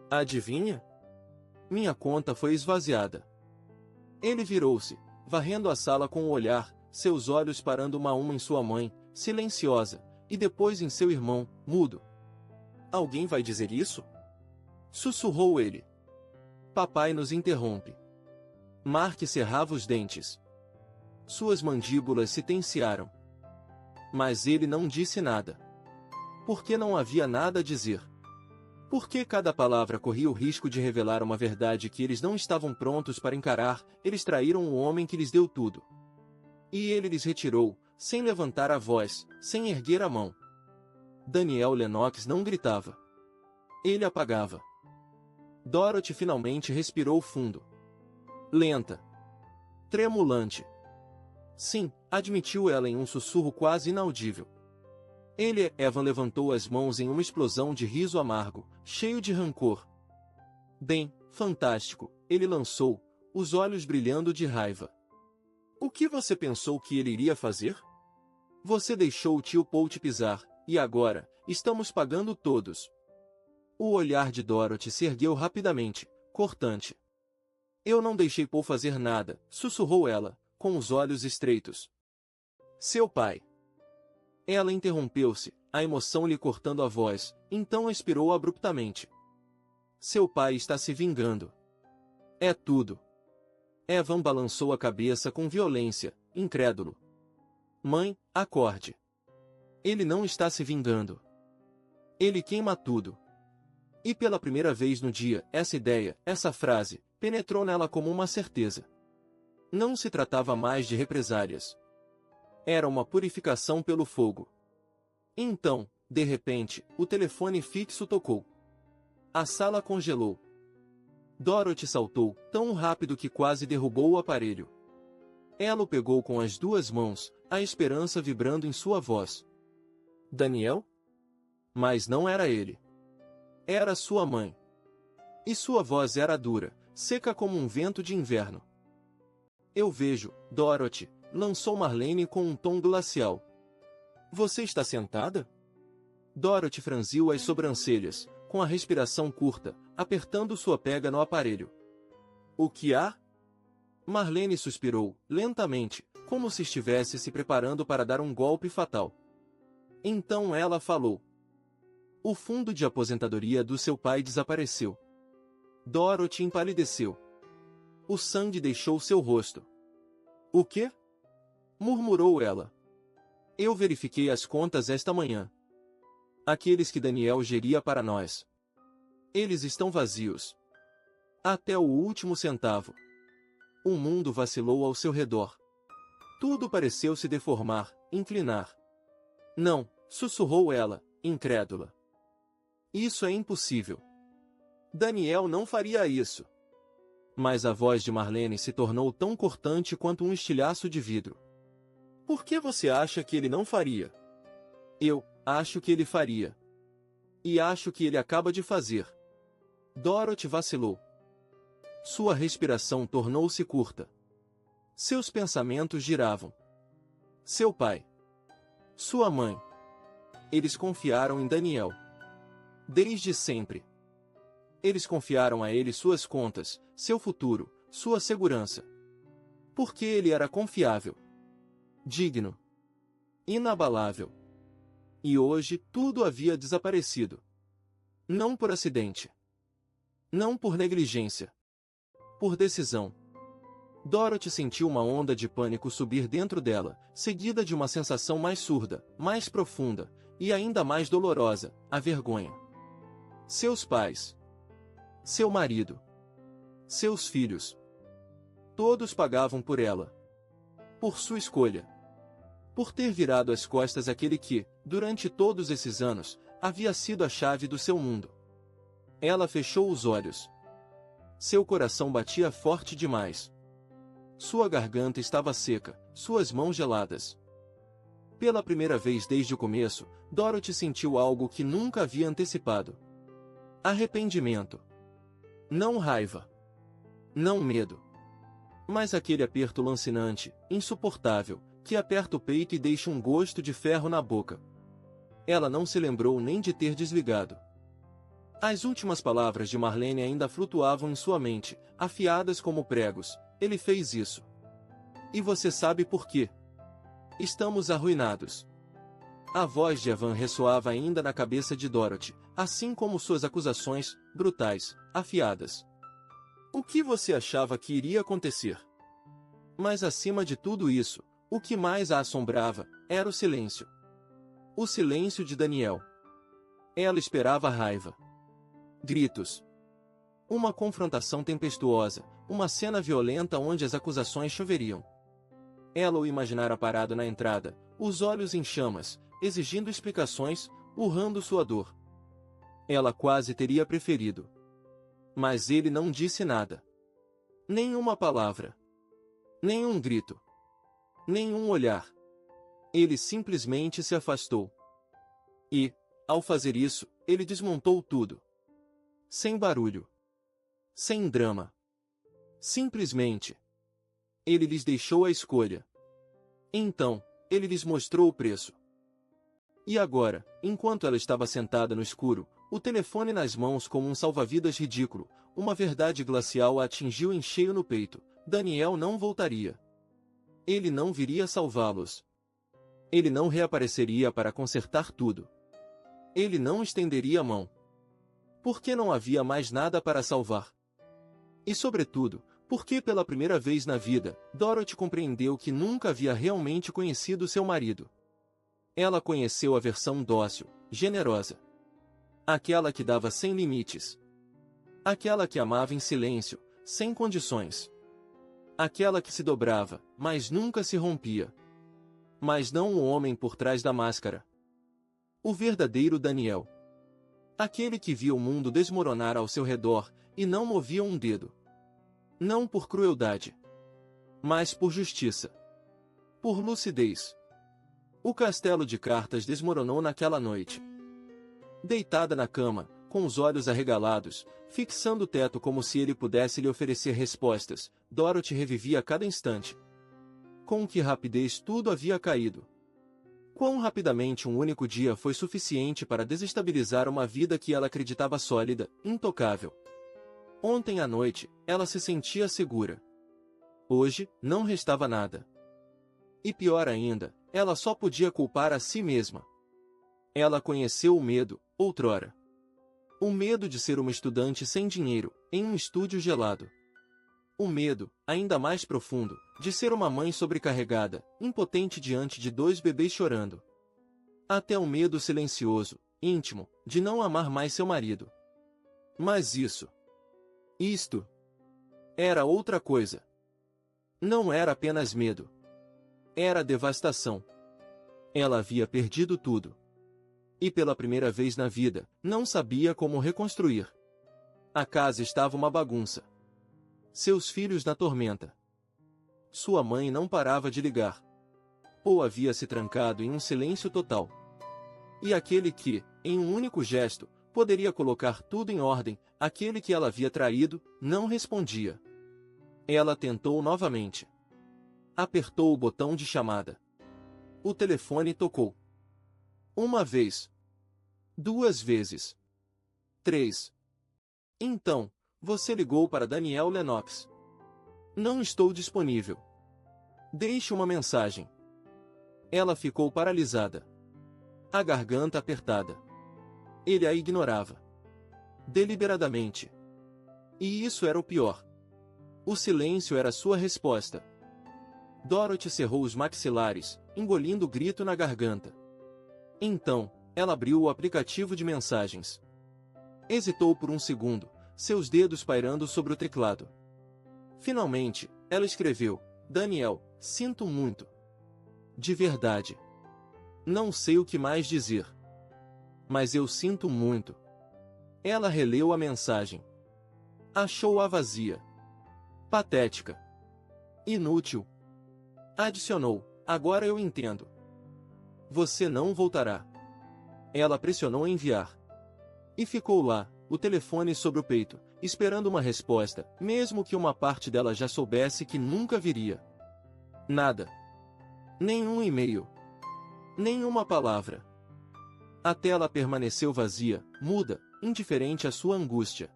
Adivinha? Minha conta foi esvaziada. Ele virou-se, varrendo a sala com o olhar, seus olhos parando uma a uma em sua mãe, silenciosa, e depois em seu irmão, mudo. Alguém vai dizer isso? Sussurrou ele. Papai nos interrompe. Mark cerrava os dentes. Suas mandíbulas se tensearam. Mas ele não disse nada. Porque não havia nada a dizer. Porque cada palavra corria o risco de revelar uma verdade que eles não estavam prontos para encarar. Eles traíram o homem que lhes deu tudo. E ele lhes retirou, sem levantar a voz, sem erguer a mão. Daniel Lennox não gritava. Ele apagava. Dorothy finalmente respirou fundo. Lenta. Tremulante. Sim, admitiu ela em um sussurro quase inaudível. Evan levantou as mãos em uma explosão de riso amargo, cheio de rancor. Bem, fantástico, ele lançou, os olhos brilhando de raiva. O que você pensou que ele iria fazer? Você deixou o tio Paul te pisar, e agora, estamos pagando todos. O olhar de Dorothy se ergueu rapidamente, cortante. Eu não deixei Paul fazer nada, sussurrou ela, com os olhos estreitos. Seu pai. Ela interrompeu-se, a emoção lhe cortando a voz, então expirou abruptamente. Seu pai está se vingando. É tudo. Evan balançou a cabeça com violência, incrédulo. Mãe, acorde. Ele não está se vingando. Ele queima tudo. E pela primeira vez no dia, essa ideia, essa frase, penetrou nela como uma certeza. Não se tratava mais de represálias. Era uma purificação pelo fogo. Então, de repente, o telefone fixo tocou. A sala congelou. Dorothy saltou, tão rápido que quase derrubou o aparelho. Ela o pegou com as duas mãos, a esperança vibrando em sua voz. Daniel? Mas não era ele. Era sua mãe. E sua voz era dura, seca como um vento de inverno. Eu vejo, Dorothy, lançou Marlene com um tom glacial. Você está sentada? Dorothy franziu as sobrancelhas, com a respiração curta, apertando sua pega no aparelho. O que há? Marlene suspirou, lentamente, como se estivesse se preparando para dar um golpe fatal. Então ela falou. O fundo de aposentadoria do seu pai desapareceu. Dorothy empalideceu. O sangue deixou seu rosto. O quê? Murmurou ela. Eu verifiquei as contas esta manhã. Aqueles que Daniel geria para nós. Eles estão vazios. Até o último centavo. O mundo vacilou ao seu redor. Tudo pareceu se deformar, inclinar. Não, sussurrou ela, incrédula. Isso é impossível. Daniel não faria isso. Mas a voz de Marlene se tornou tão cortante quanto um estilhaço de vidro. Por que você acha que ele não faria? Eu acho que ele faria. E acho que ele acaba de fazer. Dorothy vacilou. Sua respiração tornou-se curta. Seus pensamentos giravam. Seu pai. Sua mãe. Eles confiaram em Daniel. Desde sempre. Eles confiaram a ele suas contas, seu futuro, sua segurança. Porque ele era confiável. Digno. Inabalável. E hoje tudo havia desaparecido. Não por acidente. Não por negligência. Por decisão. Dorothy sentiu uma onda de pânico subir dentro dela, seguida de uma sensação mais surda, mais profunda, e ainda mais dolorosa, a vergonha. Seus pais. Seu marido. Seus filhos. Todos pagavam por ela. Por sua escolha. Por ter virado as costas àquele que, durante todos esses anos, havia sido a chave do seu mundo. Ela fechou os olhos. Seu coração batia forte demais. Sua garganta estava seca, suas mãos geladas. Pela primeira vez desde o começo, Dorothy sentiu algo que nunca havia antecipado. Arrependimento. Não raiva. Não medo. Mas aquele aperto lancinante, insuportável, que aperta o peito e deixa um gosto de ferro na boca. Ela não se lembrou nem de ter desligado. As últimas palavras de Marlene ainda flutuavam em sua mente, afiadas como pregos. Ele fez isso. E você sabe por quê? Estamos arruinados. A voz de Evan ressoava ainda na cabeça de Dorothy, assim como suas acusações, brutais, afiadas. O que você achava que iria acontecer? Mas acima de tudo isso, o que mais a assombrava, era o silêncio. O silêncio de Daniel. Ela esperava raiva. Gritos. Uma confrontação tempestuosa, uma cena violenta onde as acusações choveriam. Ela o imaginara parado na entrada, os olhos em chamas, exigindo explicações, urrando sua dor. Ela quase teria preferido. Mas ele não disse nada. Nenhuma palavra. Nenhum grito. Nenhum olhar. Ele simplesmente se afastou. E, ao fazer isso, ele desmontou tudo. Sem barulho. Sem drama. Simplesmente. Ele lhes deixou a escolha. Então, ele lhes mostrou o preço. E agora, enquanto ela estava sentada no escuro, o telefone nas mãos como um salva-vidas ridículo, uma verdade glacial a atingiu em cheio no peito. Daniel não voltaria. Ele não viria salvá-los. Ele não reapareceria para consertar tudo. Ele não estenderia a mão. Porque não havia mais nada para salvar. E sobretudo, porque pela primeira vez na vida, Dorothy compreendeu que nunca havia realmente conhecido seu marido. Ela conheceu a versão dócil, generosa. Aquela que dava sem limites. Aquela que amava em silêncio, sem condições. Aquela que se dobrava, mas nunca se rompia. Mas não o homem por trás da máscara. O verdadeiro Daniel. Aquele que via o mundo desmoronar ao seu redor, e não movia um dedo. Não por crueldade. Mas por justiça. Por lucidez. O castelo de cartas desmoronou naquela noite. Deitada na cama, com os olhos arregalados, fixando o teto como se ele pudesse lhe oferecer respostas, Dorothy revivia a cada instante. Com que rapidez tudo havia caído. Quão rapidamente um único dia foi suficiente para desestabilizar uma vida que ela acreditava sólida, intocável. Ontem à noite, ela se sentia segura. Hoje, não restava nada. E pior ainda, ela só podia culpar a si mesma. Ela conheceu o medo, outrora. O medo de ser uma estudante sem dinheiro, em um estúdio gelado. O medo, ainda mais profundo, de ser uma mãe sobrecarregada, impotente diante de 2 bebês chorando. Até o medo silencioso, íntimo, de não amar mais seu marido. Mas isto, era outra coisa. Não era apenas medo. Era devastação. Ela havia perdido tudo. E pela primeira vez na vida, não sabia como reconstruir. A casa estava uma bagunça. Seus filhos na tormenta. Sua mãe não parava de ligar. Ou havia se trancado em um silêncio total. E aquele que, em um único gesto, poderia colocar tudo em ordem, aquele que ela havia traído, não respondia. Ela tentou novamente. Apertou o botão de chamada. O telefone tocou. Uma vez. 2 vezes. 3. Então, você ligou para Daniel Lennox. Não estou disponível. Deixe uma mensagem. Ela ficou paralisada. A garganta apertada. Ele a ignorava. Deliberadamente. E isso era o pior. O silêncio era sua resposta. Dorothy cerrou os maxilares, engolindo o grito na garganta. Então, ela abriu o aplicativo de mensagens. Hesitou por um segundo, seus dedos pairando sobre o teclado. Finalmente, ela escreveu: Daniel, sinto muito. De verdade. Não sei o que mais dizer. Mas eu sinto muito. Ela releu a mensagem. Achou-a vazia. Patética. Inútil. Adicionou: agora eu entendo. Você não voltará. Ela pressionou enviar. E ficou lá, o telefone sobre o peito, esperando uma resposta, mesmo que uma parte dela já soubesse que nunca viria. Nada. Nenhum e-mail. Nenhuma palavra. A tela permaneceu vazia, muda, indiferente à sua angústia.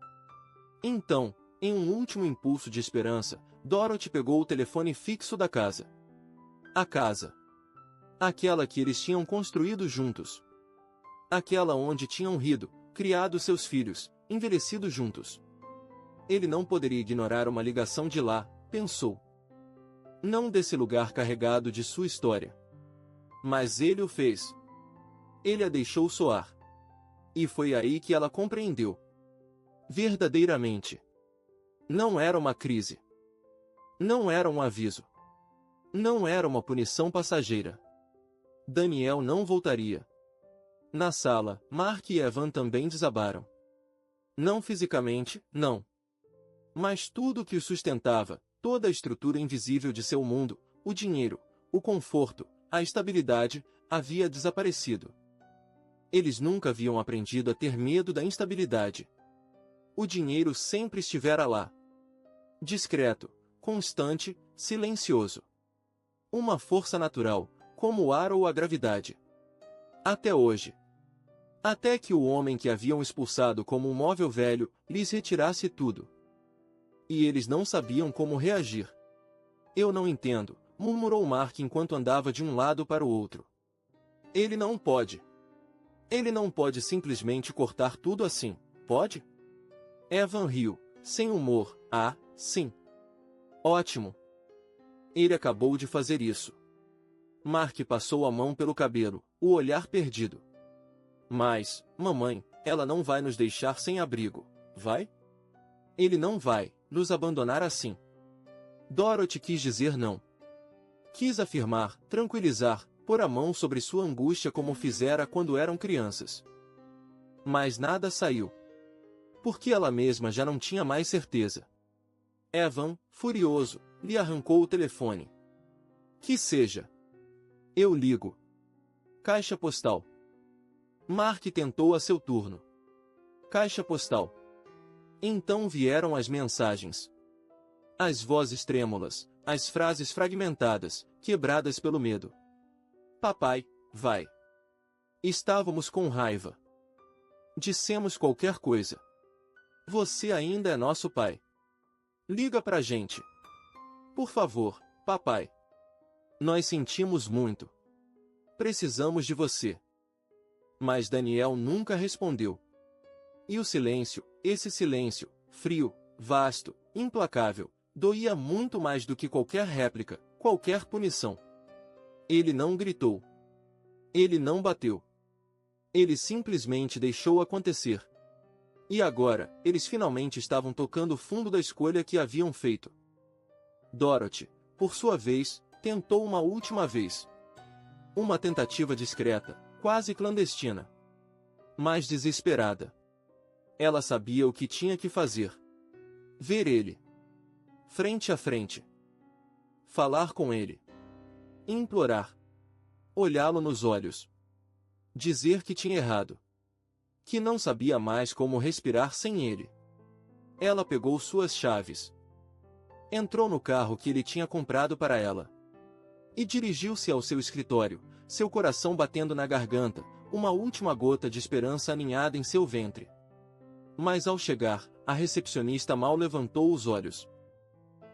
Então, em um último impulso de esperança, Dorothy pegou o telefone fixo da casa. A casa. Aquela que eles tinham construído juntos. Aquela onde tinham rido, criado seus filhos, envelhecido juntos. Ele não poderia ignorar uma ligação de lá, pensou. Não desse lugar carregado de sua história. Mas ele o fez. Ele a deixou soar. E foi aí que ela compreendeu. Verdadeiramente. Não era uma crise. Não era um aviso. Não era uma punição passageira. Daniel não voltaria. Na sala, Mark e Evan também desabaram. Não fisicamente, não. Mas tudo o que o sustentava, toda a estrutura invisível de seu mundo, o dinheiro, o conforto, a estabilidade, havia desaparecido. Eles nunca haviam aprendido a ter medo da instabilidade. O dinheiro sempre estivera lá. Discreto, constante, silencioso. Uma força natural, como o ar ou a gravidade. Até hoje. Até que o homem que haviam expulsado como um móvel velho, lhes retirasse tudo. E eles não sabiam como reagir. Eu não entendo, murmurou Mark enquanto andava de um lado para o outro. Ele não pode. Ele não pode simplesmente cortar tudo assim, pode? Evan riu, sem humor. Ah, sim. Ótimo. Ele acabou de fazer isso. Mark passou a mão pelo cabelo, o olhar perdido. Mas, mamãe, ela não vai nos deixar sem abrigo, vai? Ele não vai nos abandonar assim. Dorothy quis dizer não. Quis afirmar, tranquilizar, pôr a mão sobre sua angústia como fizera quando eram crianças. Mas nada saiu. Porque ela mesma já não tinha mais certeza. Evan, furioso, lhe arrancou o telefone. Que seja. Eu ligo. Caixa postal. Mark tentou a seu turno. Caixa postal. Então vieram as mensagens. As vozes trêmulas, as frases fragmentadas, quebradas pelo medo. Papai, vai. Estávamos com raiva. Dissemos qualquer coisa. Você ainda é nosso pai. Liga pra gente. Por favor, papai. Nós sentimos muito. Precisamos de você. Mas Daniel nunca respondeu. E o silêncio, esse silêncio, frio, vasto, implacável, doía muito mais do que qualquer réplica, qualquer punição. Ele não gritou. Ele não bateu. Ele simplesmente deixou acontecer. E agora, eles finalmente estavam tocando o fundo da escolha que haviam feito. Dorothy, por sua vez, tentou uma última vez. Uma tentativa discreta, quase clandestina. Mas desesperada. Ela sabia o que tinha que fazer. Ver ele. Frente a frente. Falar com ele. Implorar. Olhá-lo nos olhos. Dizer que tinha errado. Que não sabia mais como respirar sem ele. Ela pegou suas chaves. Entrou no carro que ele tinha comprado para ela. E dirigiu-se ao seu escritório, seu coração batendo na garganta, uma última gota de esperança aninhada em seu ventre. Mas ao chegar, a recepcionista mal levantou os olhos.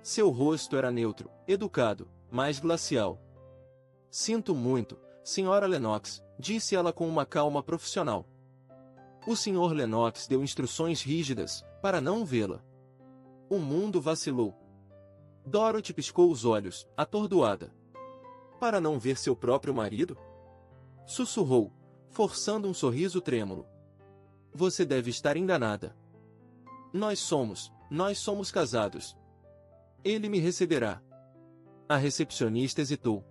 Seu rosto era neutro, educado, mas glacial. Sinto muito, Sra. Lennox, disse ela com uma calma profissional. O Sr. Lennox deu instruções rígidas, para não vê-la. O mundo vacilou. Dorothy piscou os olhos, atordoada. Para não ver seu próprio marido? Sussurrou, forçando um sorriso trêmulo. Você deve estar enganada. Nós somos casados. Ele me receberá. A recepcionista hesitou.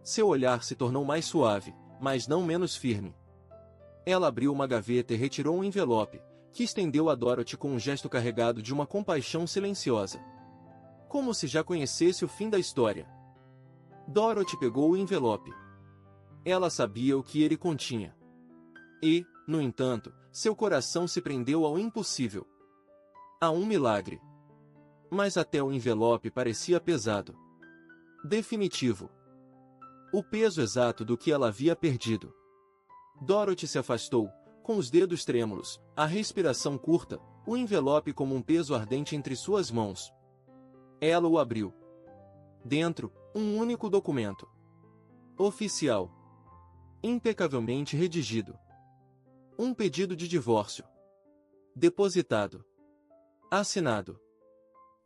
Seu olhar se tornou mais suave, mas não menos firme. Ela abriu uma gaveta e retirou um envelope, que estendeu a Dorothy com um gesto carregado de uma compaixão silenciosa. Como se já conhecesse o fim da história. Dorothy pegou o envelope. Ela sabia o que ele continha. E, no entanto, seu coração se prendeu ao impossível. A um milagre. Mas até o envelope parecia pesado. Definitivo. O peso exato do que ela havia perdido. Dorothy se afastou, com os dedos trêmulos, a respiração curta, o envelope como um peso ardente entre suas mãos. Ela o abriu. Dentro, um único documento. Oficial. Impecavelmente redigido. Um pedido de divórcio. Depositado. Assinado.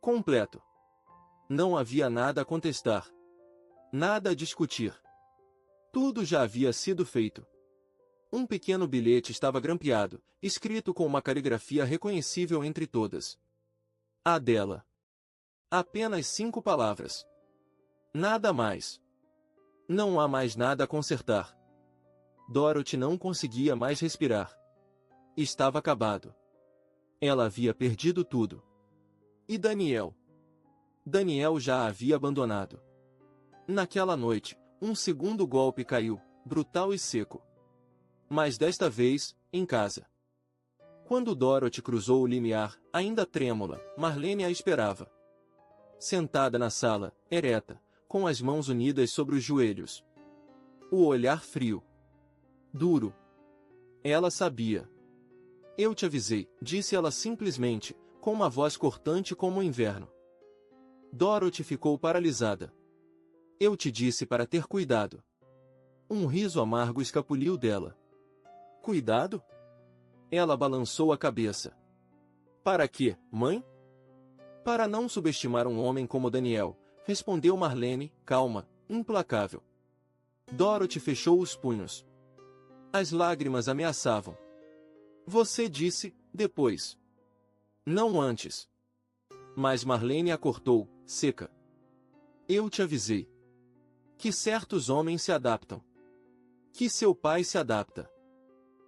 Completo. Não havia nada a contestar. Nada a discutir. Tudo já havia sido feito. Um pequeno bilhete estava grampeado, escrito com uma caligrafia reconhecível entre todas. A dela. Apenas 5 palavras. Nada mais. Não há mais nada a consertar. Dorothy não conseguia mais respirar. Estava acabado. Ela havia perdido tudo. E Daniel? Daniel já a havia abandonado. Naquela noite, um segundo golpe caiu, brutal e seco. Mas desta vez, em casa. Quando Dorothy cruzou o limiar, ainda trêmula, Marlene a esperava. Sentada na sala, ereta, com as mãos unidas sobre os joelhos. O olhar frio. Duro. Ela sabia. Eu te avisei, disse ela simplesmente, com uma voz cortante como o inverno. Dorothy ficou paralisada. Eu te disse para ter cuidado. Um riso amargo escapuliu dela. Cuidado? Ela balançou a cabeça. Para quê, mãe? Para não subestimar um homem como Daniel, respondeu Marlene, calma, implacável. Dorothy fechou os punhos. As lágrimas ameaçavam. Você disse, depois. Não antes. Mas Marlene a cortou, seca. Eu te avisei. Que certos homens se adaptam. Que seu pai se adapta.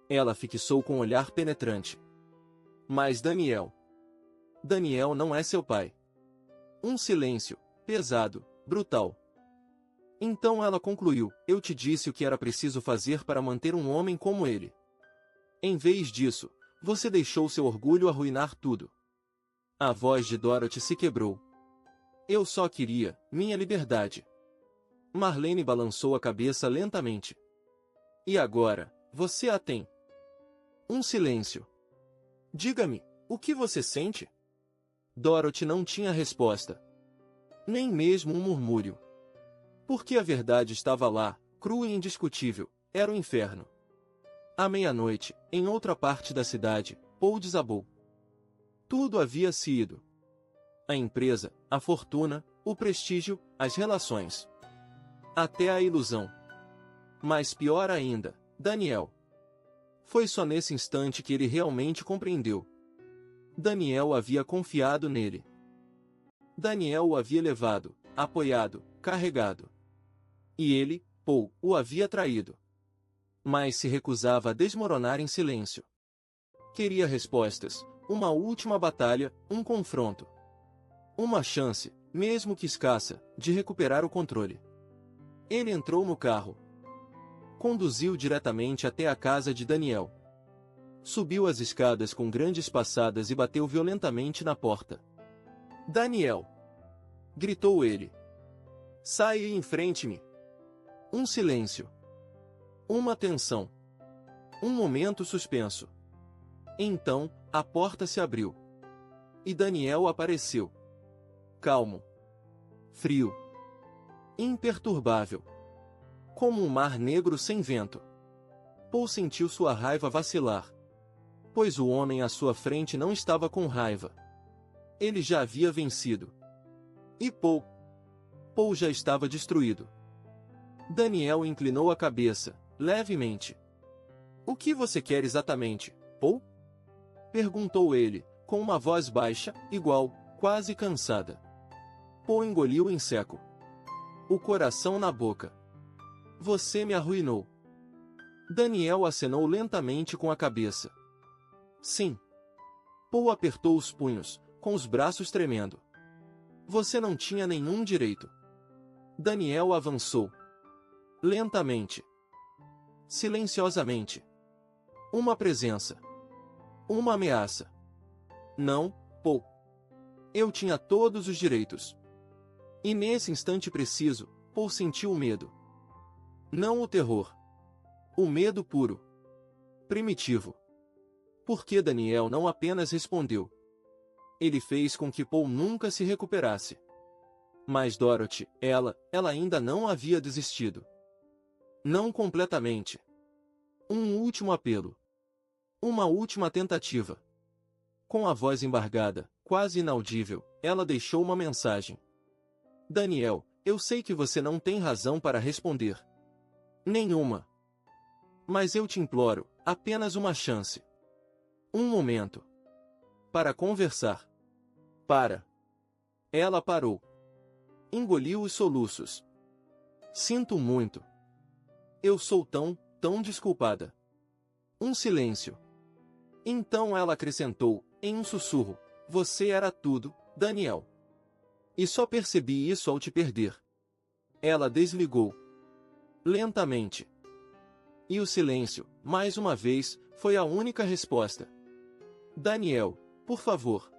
Ela fixou com um olhar penetrante. Mas Daniel. Daniel não é seu pai. Um silêncio, pesado, brutal. Então ela concluiu, eu te disse o que era preciso fazer para manter um homem como ele. Em vez disso, você deixou seu orgulho arruinar tudo. A voz de Dorothy se quebrou. Eu só queria, minha liberdade. Marlene balançou a cabeça lentamente. E agora, você a tem. Um silêncio. Diga-me, o que você sente? Dorothy não tinha resposta. Nem mesmo um murmúrio. Porque a verdade estava lá, crua e indiscutível, era o inferno. À meia-noite, em outra parte da cidade, Paul desabou. Tudo havia se ido. A empresa, a fortuna, o prestígio, as relações. Até a ilusão. Mas pior ainda, Daniel. Foi só nesse instante que ele realmente compreendeu. Daniel havia confiado nele. Daniel o havia levado, apoiado, carregado. E ele, Paul, o havia traído. Mas se recusava a desmoronar em silêncio. Queria respostas, uma última batalha, um confronto. Uma chance, mesmo que escassa, de recuperar o controle. Ele entrou no carro. Conduziu diretamente até a casa de Daniel. Subiu as escadas com grandes passadas e bateu violentamente na porta. Daniel! Gritou ele. Sai e enfrente-me. Um silêncio. Uma tensão. Um momento suspenso. Então, a porta se abriu. E Daniel apareceu. Calmo. Frio. Imperturbável. Como um mar negro sem vento. Paul sentiu sua raiva vacilar. Pois o homem à sua frente não estava com raiva. Ele já havia vencido. E Paul já estava destruído. Daniel inclinou a cabeça, levemente. O que você quer exatamente, Paul? Perguntou ele, com uma voz baixa, igual, quase cansada. Paul engoliu em seco. O coração na boca. Você me arruinou. Daniel acenou lentamente com a cabeça. Sim. Paul apertou os punhos, com os braços tremendo. Você não tinha nenhum direito. Daniel avançou. Lentamente. Silenciosamente. Uma presença. Uma ameaça. Não, Paul. Eu tinha todos os direitos. E nesse instante preciso, Paul sentiu o medo. Não o terror. O medo puro. Primitivo. Porque Daniel não apenas respondeu. Ele fez com que Paul nunca se recuperasse. Mas Dorothy, ela ainda não havia desistido. Não completamente. Um último apelo. Uma última tentativa. Com a voz embargada, quase inaudível, ela deixou uma mensagem. Daniel, eu sei que você não tem razão para responder. Nenhuma. Mas eu te imploro, apenas uma chance. Um momento. Para conversar. Para. Ela parou. Engoliu os soluços. Sinto muito. Eu sou tão desculpada. Um silêncio. Então ela acrescentou, em um sussurro, você era tudo, Daniel. E só percebi isso ao te perder. Ela desligou. Lentamente. E o silêncio, mais uma vez, foi a única resposta. Daniel, por favor.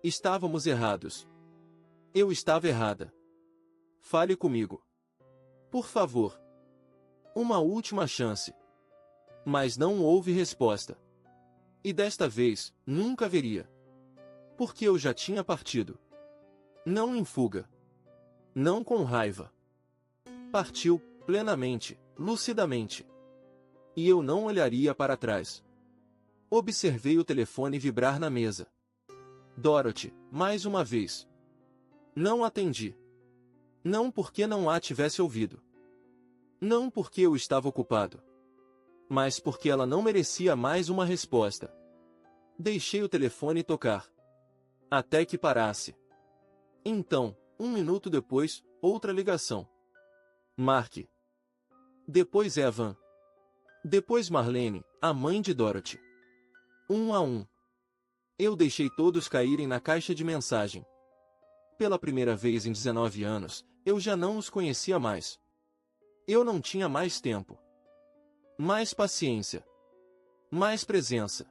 Estávamos errados. Eu estava errada. Fale comigo. Por favor. Uma última chance. Mas não houve resposta. E desta vez, nunca haveria. Porque eu já tinha partido. Não em fuga. Não com raiva. Partiu, plenamente, lucidamente. E eu não olharia para trás. Observei o telefone vibrar na mesa. Dorothy, mais uma vez. Não atendi. Não porque não a tivesse ouvido. Não porque eu estava ocupado. Mas porque ela não merecia mais uma resposta. Deixei o telefone tocar. Até que parasse. Então, 1 minuto depois, outra ligação. Mark. Depois Evan. Depois Marlene, a mãe de Dorothy. 1 a 1. Eu deixei todos caírem na caixa de mensagem. Pela primeira vez em 19 anos, eu já não os conhecia mais. Eu não tinha mais tempo. Mais paciência. Mais presença.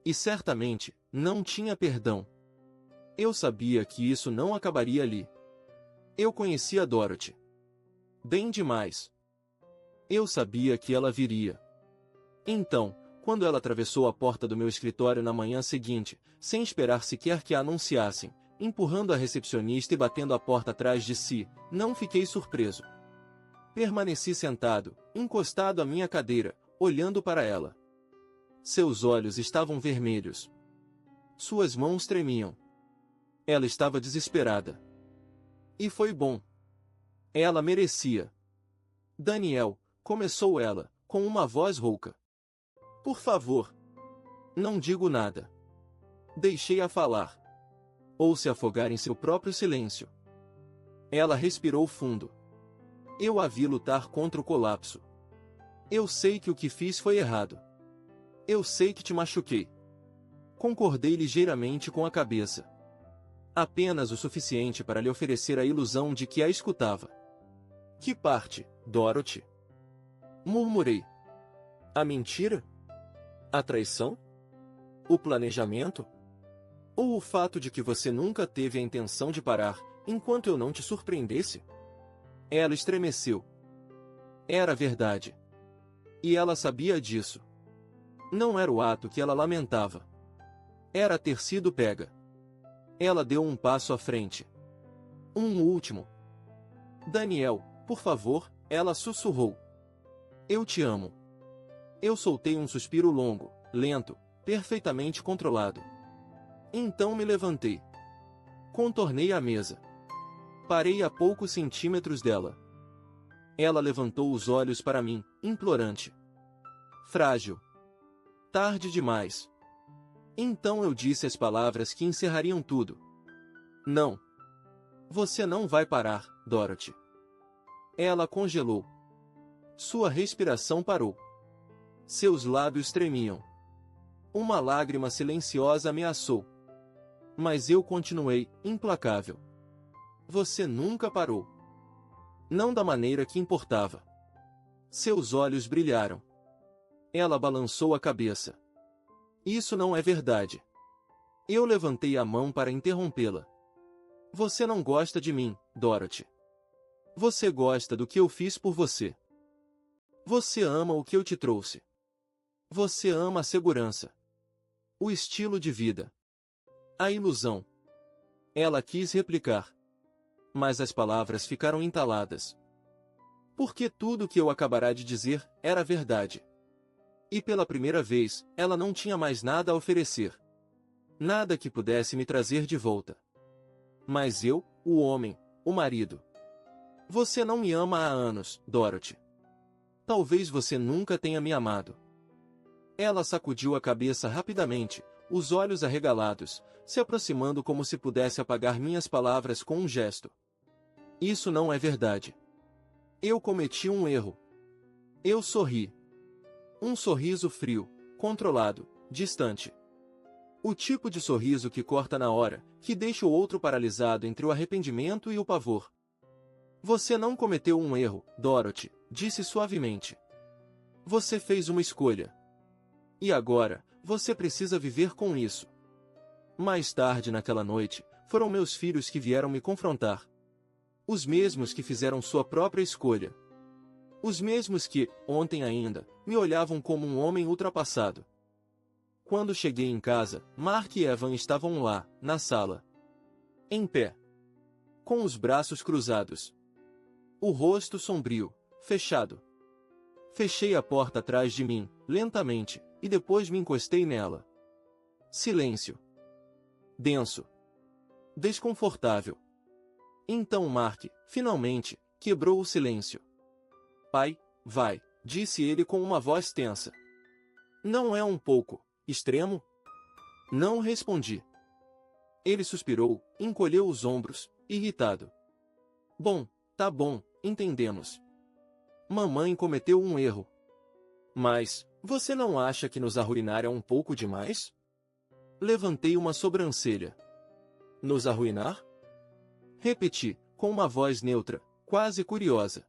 E certamente, não tinha perdão. Eu sabia que isso não acabaria ali. Eu conhecia Dorothy. Bem demais. Eu sabia que ela viria. Então, quando ela atravessou a porta do meu escritório na manhã seguinte, sem esperar sequer que a anunciassem, empurrando a recepcionista e batendo a porta atrás de si, não fiquei surpreso. Permaneci sentado, encostado à minha cadeira, olhando para ela. Seus olhos estavam vermelhos. Suas mãos tremiam. Ela estava desesperada. E foi bom. Ela merecia. Daniel, começou ela, com uma voz rouca. Por favor. Não digo nada. Deixei-a falar. Ou se afogar em seu próprio silêncio. Ela respirou fundo. Eu a vi lutar contra o colapso. Eu sei que o que fiz foi errado. Eu sei que te machuquei. Concordei ligeiramente com a cabeça. Apenas o suficiente para lhe oferecer a ilusão de que a escutava. Que parte, Dorothy? Murmurei. A mentira? A traição? O planejamento? Ou o fato de que você nunca teve a intenção de parar, enquanto eu não te surpreendesse? Ela estremeceu. Era verdade. E ela sabia disso. Não era o ato que ela lamentava. Era ter sido pega. Ela deu um passo à frente. Um último. Daniel, por favor, ela sussurrou. Eu te amo. Eu soltei um suspiro longo, lento, perfeitamente controlado. Então me levantei. Contornei a mesa. Parei a poucos centímetros dela. Ela levantou os olhos para mim, implorante. Frágil. Tarde demais. Então eu disse as palavras que encerrariam tudo. Não. Você não vai parar, Dorothy. Ela congelou. Sua respiração parou. Seus lábios tremiam. Uma lágrima silenciosa ameaçou. Mas eu continuei, implacável. Você nunca parou. Não da maneira que importava. Seus olhos brilharam. Ela balançou a cabeça. Isso não é verdade. Eu levantei a mão para interrompê-la. Você não gosta de mim, Dorothy. Você gosta do que eu fiz por você. Você ama o que eu te trouxe. Você ama a segurança. O estilo de vida. A ilusão. Ela quis replicar. Mas as palavras ficaram entaladas. Porque tudo o que eu acabará de dizer era verdade. E pela primeira vez, ela não tinha mais nada a oferecer. Nada que pudesse me trazer de volta. Mas eu, o homem, o marido. Você não me ama há anos, Dorothy. Talvez você nunca tenha me amado. Ela sacudiu a cabeça rapidamente, os olhos arregalados, se aproximando como se pudesse apagar minhas palavras com um gesto. Isso não é verdade. Eu cometi um erro. Eu sorri. Um sorriso frio, controlado, distante. O tipo de sorriso que corta na hora, que deixa o outro paralisado entre o arrependimento e o pavor. Você não cometeu um erro, Dorothy, disse suavemente. Você fez uma escolha. E agora, você precisa viver com isso. Mais tarde naquela noite, foram meus filhos que vieram me confrontar. Os mesmos que fizeram sua própria escolha. Os mesmos que, ontem ainda, me olhavam como um homem ultrapassado. Quando cheguei em casa, Mark e Evan estavam lá, na sala. Em pé. Com os braços cruzados. O rosto sombrio, fechado. Fechei a porta atrás de mim, lentamente, e depois me encostei nela. Silêncio. Denso. Desconfortável. Então Mark, finalmente, quebrou o silêncio. Pai, vai, disse ele com uma voz tensa. Não é um pouco extremo? Não respondi. Ele suspirou, encolheu os ombros, irritado. Bom, tá bom, entendemos. Mamãe cometeu um erro. Mas, você não acha que nos arruinar é um pouco demais? Levantei uma sobrancelha. Nos arruinar? Repeti, com uma voz neutra, quase curiosa.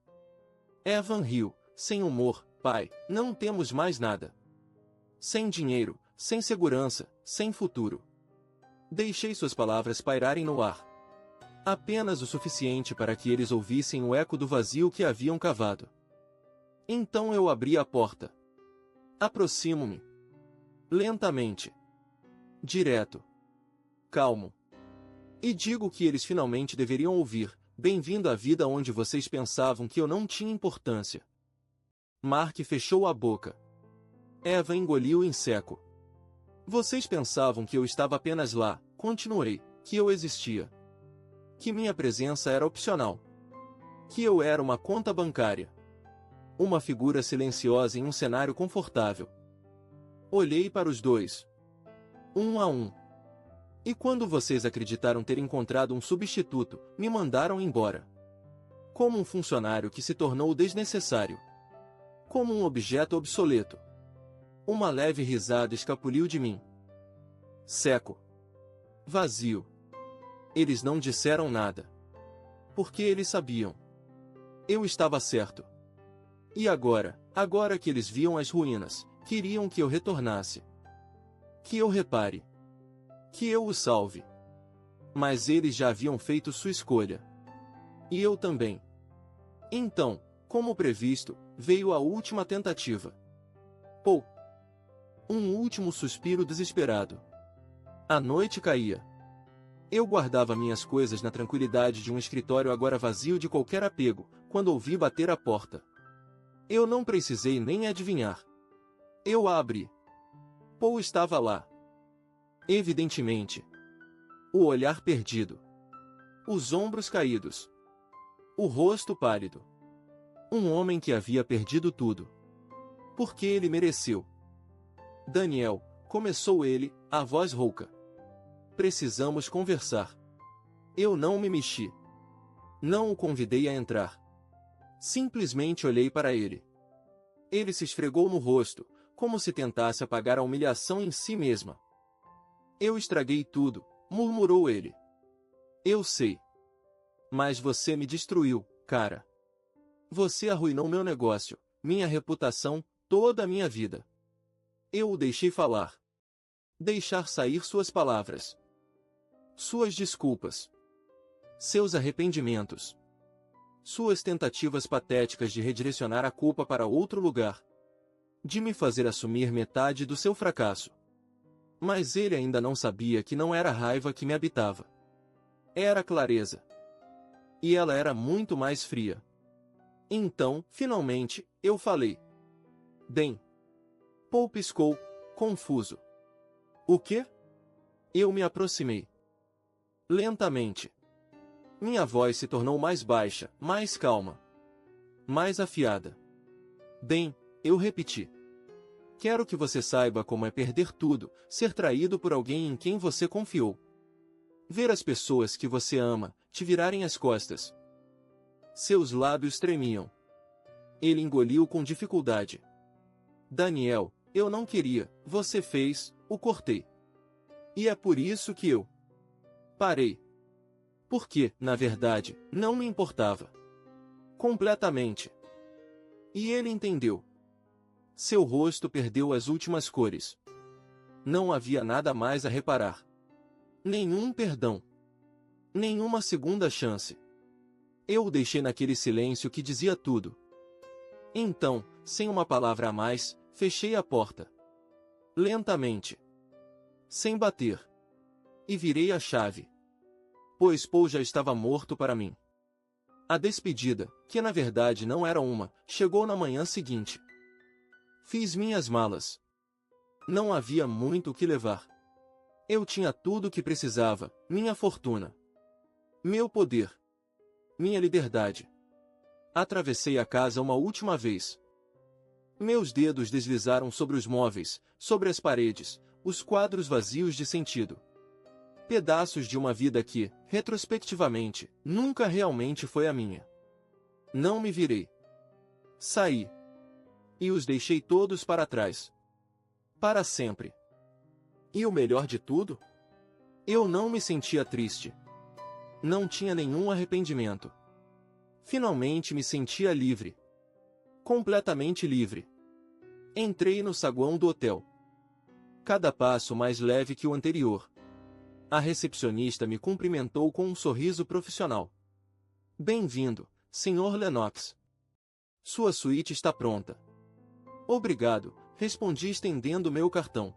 Evan riu, sem humor. Pai, não temos mais nada. Sem dinheiro, sem segurança, sem futuro. Deixei suas palavras pairarem no ar. Apenas o suficiente para que eles ouvissem o eco do vazio que haviam cavado. Então eu abri a porta. Aproximo-me. Lentamente. Direto. Calmo. E digo que eles finalmente deveriam ouvir: bem-vindo à vida onde vocês pensavam que eu não tinha importância. Mark fechou a boca. Eva engoliu em seco. Vocês pensavam que eu estava apenas lá, continuei, que eu existia. Que minha presença era opcional. Que eu era uma conta bancária. Uma figura silenciosa em um cenário confortável. Olhei para os dois. Um a um. E quando vocês acreditaram ter encontrado um substituto, me mandaram embora. Como um funcionário que se tornou desnecessário. Como um objeto obsoleto. Uma leve risada escapuliu de mim. Seco. Vazio. Eles não disseram nada. Porque eles sabiam. Eu estava certo. E agora que eles viam as ruínas, queriam que eu retornasse. Que eu repare. Que eu o salve. Mas eles já haviam feito sua escolha. E eu também. Então, como previsto, veio a última tentativa. Paul. Um último suspiro desesperado. A noite caía. Eu guardava minhas coisas na tranquilidade de um escritório agora vazio de qualquer apego, quando ouvi bater a porta. Eu não precisei nem adivinhar. Eu a abri. Paul estava lá. Evidentemente. O olhar perdido. Os ombros caídos. O rosto pálido. Um homem que havia perdido tudo. Porque ele mereceu. Daniel, começou ele, a voz rouca. Precisamos conversar. Eu não me mexi. Não o convidei a entrar. Simplesmente olhei para ele. Ele se esfregou no rosto, como se tentasse apagar a humilhação em si mesma. Eu estraguei tudo, murmurou ele. Eu sei. Mas você me destruiu, cara. Você arruinou meu negócio, minha reputação, toda a minha vida. Eu o deixei falar. Deixar sair suas palavras. Suas desculpas. Seus arrependimentos. Suas tentativas patéticas de redirecionar a culpa para outro lugar. De me fazer assumir metade do seu fracasso. Mas ele ainda não sabia que não era a raiva que me habitava. Era a clareza. E ela era muito mais fria. Então, finalmente, eu falei. Dan. Paul piscou, confuso. O quê? Eu me aproximei. Lentamente. Minha voz se tornou mais baixa, mais calma. Mais afiada. Dan, eu repeti. Quero que você saiba como é perder tudo, ser traído por alguém em quem você confiou. Ver as pessoas que você ama te virarem as costas. Seus lábios tremiam. Ele engoliu com dificuldade. Daniel, eu não queria, você fez, o cortei. E é por isso que eu parei. Porque, na verdade, não me importava. Completamente. E ele entendeu. Seu rosto perdeu as últimas cores. Não havia nada mais a reparar. Nenhum perdão. Nenhuma segunda chance. Eu o deixei naquele silêncio que dizia tudo. Então, sem uma palavra a mais, fechei a porta. Lentamente. Sem bater. E virei a chave. Pois Paul já estava morto para mim. A despedida, que na verdade não era uma, chegou na manhã seguinte. Fiz minhas malas. Não havia muito o que levar. Eu tinha tudo o que precisava, minha fortuna. Meu poder. Minha liberdade. Atravessei a casa uma última vez. Meus dedos deslizaram sobre os móveis, sobre as paredes, os quadros vazios de sentido. Pedaços de uma vida que, retrospectivamente, nunca realmente foi a minha. Não me virei. Saí. E os deixei todos para trás. Para sempre. E o melhor de tudo? Eu não me sentia triste. Não tinha nenhum arrependimento. Finalmente me sentia livre. Completamente livre. Entrei no saguão do hotel. Cada passo mais leve que o anterior. A recepcionista me cumprimentou com um sorriso profissional. Bem-vindo, Sr. Lennox. Sua suíte está pronta. Obrigado, respondi estendendo meu cartão.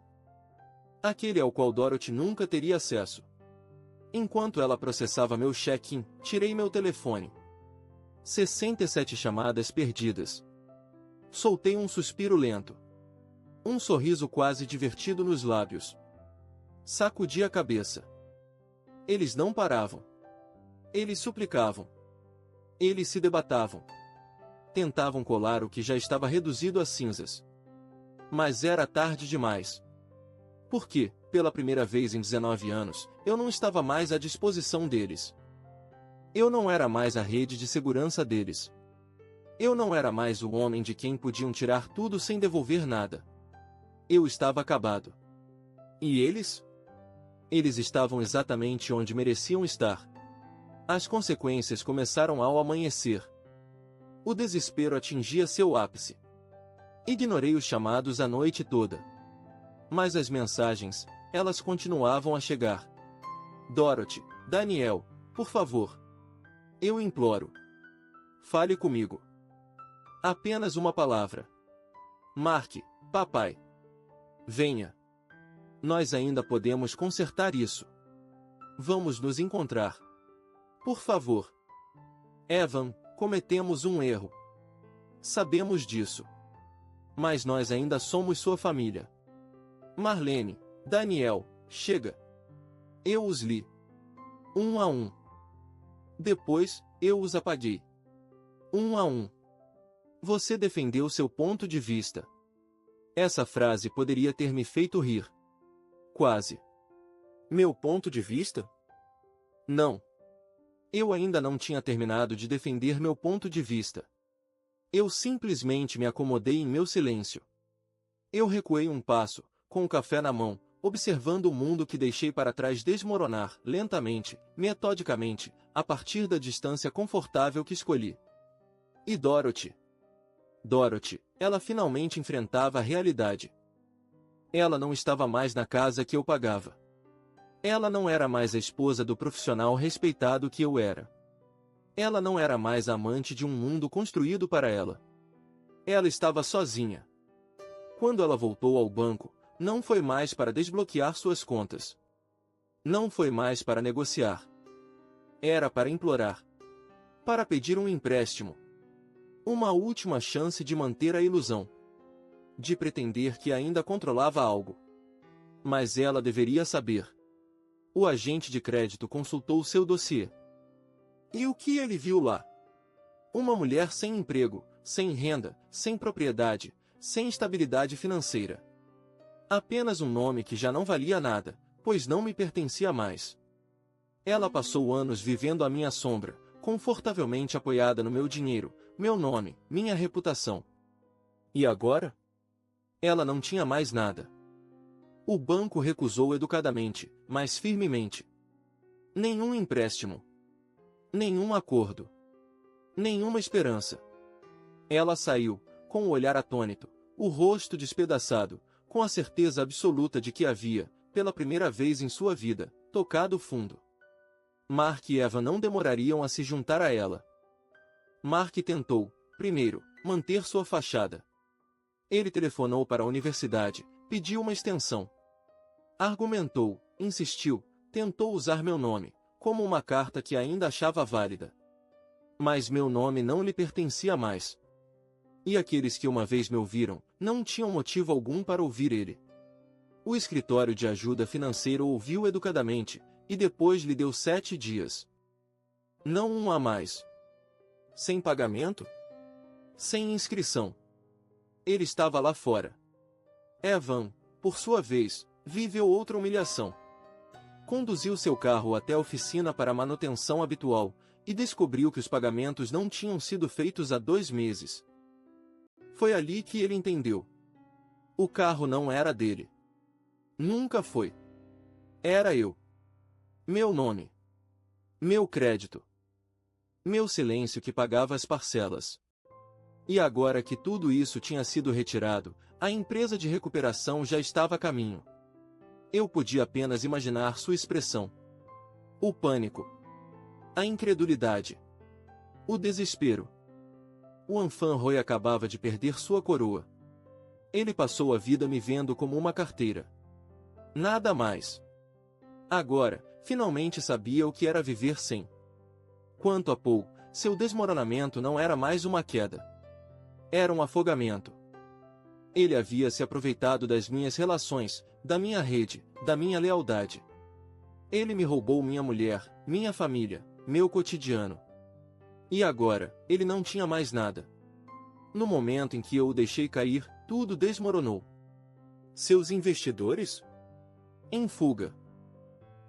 Aquele ao qual Dorothy nunca teria acesso. Enquanto ela processava meu check-in, tirei meu telefone. 67 chamadas perdidas. Soltei um suspiro lento. Um sorriso quase divertido nos lábios. Sacudi a cabeça. Eles não paravam. Eles suplicavam. Eles se debatavam. Tentavam colar o que já estava reduzido a cinzas. Mas era tarde demais. Porque, pela primeira vez em 19 anos, eu não estava mais à disposição deles. Eu não era mais a rede de segurança deles. Eu não era mais o homem de quem podiam tirar tudo sem devolver nada. Eu estava acabado. E eles? Eles estavam exatamente onde mereciam estar. As consequências começaram ao amanhecer. O desespero atingia seu ápice. Ignorei os chamados a noite toda. Mas as mensagens, elas continuavam a chegar. Dorothy, Daniel, por favor. Eu imploro. Fale comigo. Apenas uma palavra. Mark, papai. Venha. Nós ainda podemos consertar isso. Vamos nos encontrar. Por favor. Evan, cometemos um erro. Sabemos disso. Mas nós ainda somos sua família. Marlene, Daniel, chega. Eu os li. Um a um. Depois, eu os apaguei. Um a um. Você defendeu seu ponto de vista. Essa frase poderia ter me feito rir. Quase. Meu ponto de vista? Não. Eu ainda não tinha terminado de defender meu ponto de vista. Eu simplesmente me acomodei em meu silêncio. Eu recuei um passo, com o café na mão, observando o mundo que deixei para trás desmoronar, lentamente, metodicamente, a partir da distância confortável que escolhi. E Dorothy? Dorothy, ela finalmente enfrentava a realidade. Ela não estava mais na casa que eu pagava. Ela não era mais a esposa do profissional respeitado que eu era. Ela não era mais a amante de um mundo construído para ela. Ela estava sozinha. Quando ela voltou ao banco, não foi mais para desbloquear suas contas. Não foi mais para negociar. Era para implorar. Para pedir um empréstimo. Uma última chance de manter a ilusão. De pretender que ainda controlava algo. Mas ela deveria saber. O agente de crédito consultou seu dossiê. E o que ele viu lá? Uma mulher sem emprego, sem renda, sem propriedade, sem estabilidade financeira. Apenas um nome que já não valia nada, pois não me pertencia mais. Ela passou anos vivendo à minha sombra, confortavelmente apoiada no meu dinheiro, meu nome, minha reputação. E agora? Ela não tinha mais nada. O banco recusou educadamente, mas firmemente. Nenhum empréstimo. Nenhum acordo. Nenhuma esperança. Ela saiu, com o olhar atônito, o rosto despedaçado, com a certeza absoluta de que havia, pela primeira vez em sua vida, tocado fundo. Mark e Eva não demorariam a se juntar a ela. Mark tentou, primeiro, manter sua fachada. Ele telefonou para a universidade, pediu uma extensão. Argumentou, insistiu, tentou usar meu nome, como uma carta que ainda achava válida. Mas meu nome não lhe pertencia mais. E aqueles que uma vez me ouviram, não tinham motivo algum para ouvir ele. O escritório de ajuda financeira ouviu educadamente, e depois lhe deu 7 dias. Não um a mais. Sem pagamento? Sem inscrição. Ele estava lá fora. Evan, por sua vez, viveu outra humilhação. Conduziu seu carro até a oficina para a manutenção habitual, e descobriu que os pagamentos não tinham sido feitos há 2 meses. Foi ali que ele entendeu. O carro não era dele. Nunca foi. Era eu. Meu nome. Meu crédito. Meu silêncio que pagava as parcelas. E agora que tudo isso tinha sido retirado, a empresa de recuperação já estava a caminho. Eu podia apenas imaginar sua expressão. O pânico. A incredulidade. O desespero. O Anfan Roy acabava de perder sua coroa. Ele passou a vida me vendo como uma carteira. Nada mais. Agora, finalmente sabia o que era viver sem. Quanto a Paul, seu desmoronamento não era mais uma queda. Era um afogamento. Ele havia se aproveitado das minhas relações, da minha rede, da minha lealdade. Ele me roubou minha mulher, minha família, meu cotidiano. E agora, ele não tinha mais nada. No momento em que eu o deixei cair, tudo desmoronou. Seus investidores? Em fuga.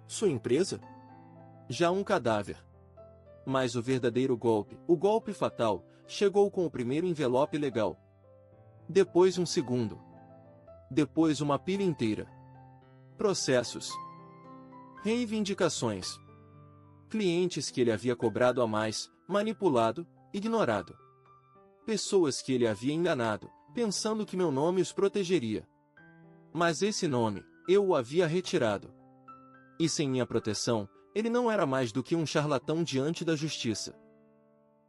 Sua empresa? Já um cadáver. Mas o verdadeiro golpe, o golpe fatal, chegou com o primeiro envelope legal. Depois um segundo. Depois uma pilha inteira. Processos. Reivindicações. Clientes que ele havia cobrado a mais, manipulado, ignorado. Pessoas que ele havia enganado, pensando que meu nome os protegeria. Mas esse nome, eu o havia retirado. E sem minha proteção, ele não era mais do que um charlatão diante da justiça.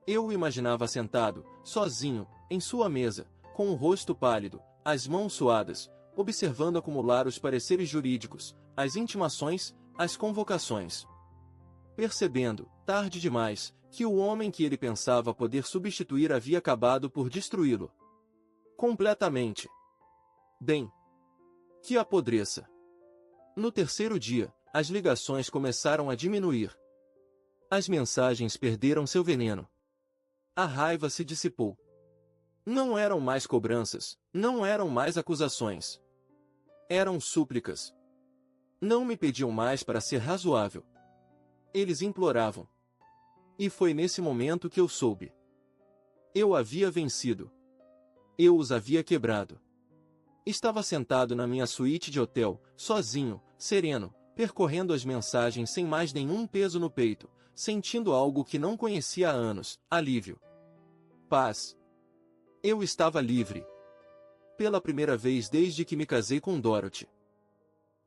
Eu o imaginava sentado, sozinho, em sua mesa, com o rosto pálido, as mãos suadas, observando acumular os pareceres jurídicos, as intimações, as convocações. Percebendo, tarde demais, que o homem que ele pensava poder substituir havia acabado por destruí-lo. Completamente. Bem, que apodreça. No terceiro dia, as ligações começaram a diminuir. As mensagens perderam seu veneno. A raiva se dissipou. Não eram mais cobranças, não eram mais acusações. Eram súplicas. Não me pediam mais para ser razoável. Eles imploravam. E foi nesse momento que eu soube. Eu havia vencido. Eu os havia quebrado. Estava sentado na minha suíte de hotel, sozinho, sereno, percorrendo as mensagens sem mais nenhum peso no peito, sentindo algo que não conhecia há anos, alívio. Paz. Eu estava livre. Pela primeira vez desde que me casei com Dorothy.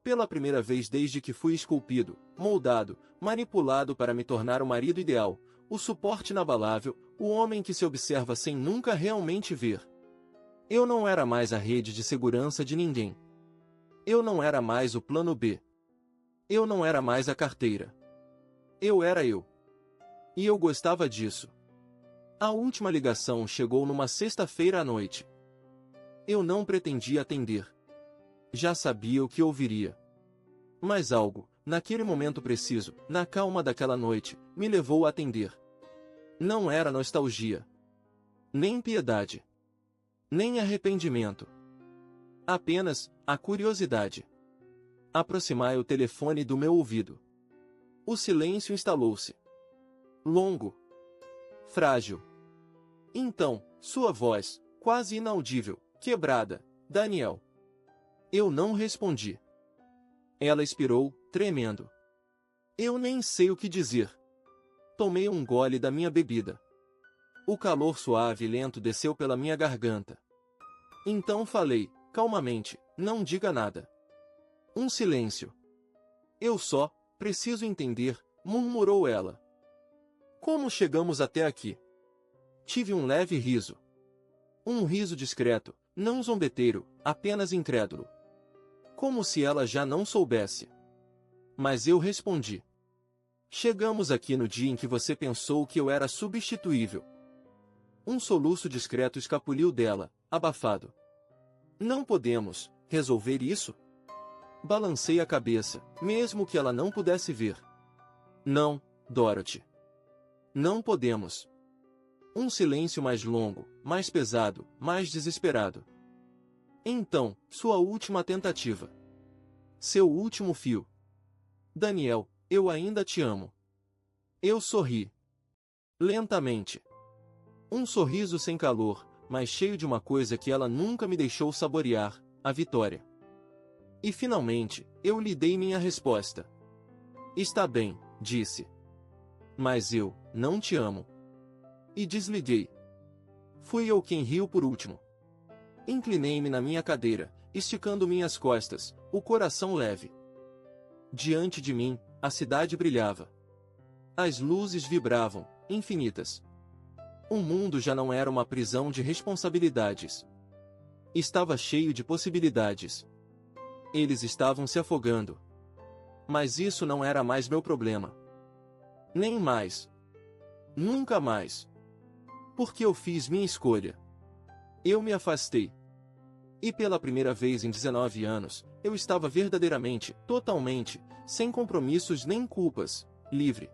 Pela primeira vez desde que fui esculpido, moldado, manipulado para me tornar o marido ideal, o suporte inabalável, o homem que se observa sem nunca realmente ver. Eu não era mais a rede de segurança de ninguém. Eu não era mais o plano B. Eu não era mais a carteira. Eu era eu. E eu gostava disso. A última ligação chegou numa sexta-feira à noite. Eu não pretendia atender. Já sabia o que ouviria. Mas algo, naquele momento preciso, na calma daquela noite, me levou a atender. Não era nostalgia. Nem piedade. Nem arrependimento. Apenas, a curiosidade. Aproximai o telefone do meu ouvido. O silêncio instalou-se. Longo. Frágil. Então, sua voz, quase inaudível, quebrada. Daniel. Eu não respondi. Ela expirou, tremendo. Eu nem sei o que dizer. Tomei um gole da minha bebida. O calor suave e lento desceu pela minha garganta. Então falei, calmamente, não diga nada. Um silêncio. Eu só preciso entender, murmurou ela. Como chegamos até aqui? Tive um leve riso. Um riso discreto, não zombeteiro, apenas incrédulo. Como se ela já não soubesse. Mas eu respondi. Chegamos aqui no dia em que você pensou que eu era substituível. Um soluço discreto escapuliu dela, abafado. Não podemos resolver isso? Balancei a cabeça, mesmo que ela não pudesse ver. Não, Dorothy. Não podemos. Um silêncio mais longo, mais pesado, mais desesperado. Então, sua última tentativa. Seu último fio. Daniel, eu ainda te amo. Eu sorri. Lentamente. Um sorriso sem calor, mas cheio de uma coisa que ela nunca me deixou saborear, a vitória. E finalmente, eu lhe dei minha resposta. Está bem, disse. Mas eu não te amo. E desliguei. Fui eu quem riu por último. Inclinei-me na minha cadeira, esticando minhas costas, o coração leve. Diante de mim, a cidade brilhava. As luzes vibravam, infinitas. O mundo já não era uma prisão de responsabilidades. Estava cheio de possibilidades. Eles estavam se afogando. Mas isso não era mais meu problema. Nem mais. Nunca mais. Porque eu fiz minha escolha. Eu me afastei. E pela primeira vez em 19 anos, eu estava verdadeiramente, totalmente, sem compromissos nem culpas, livre.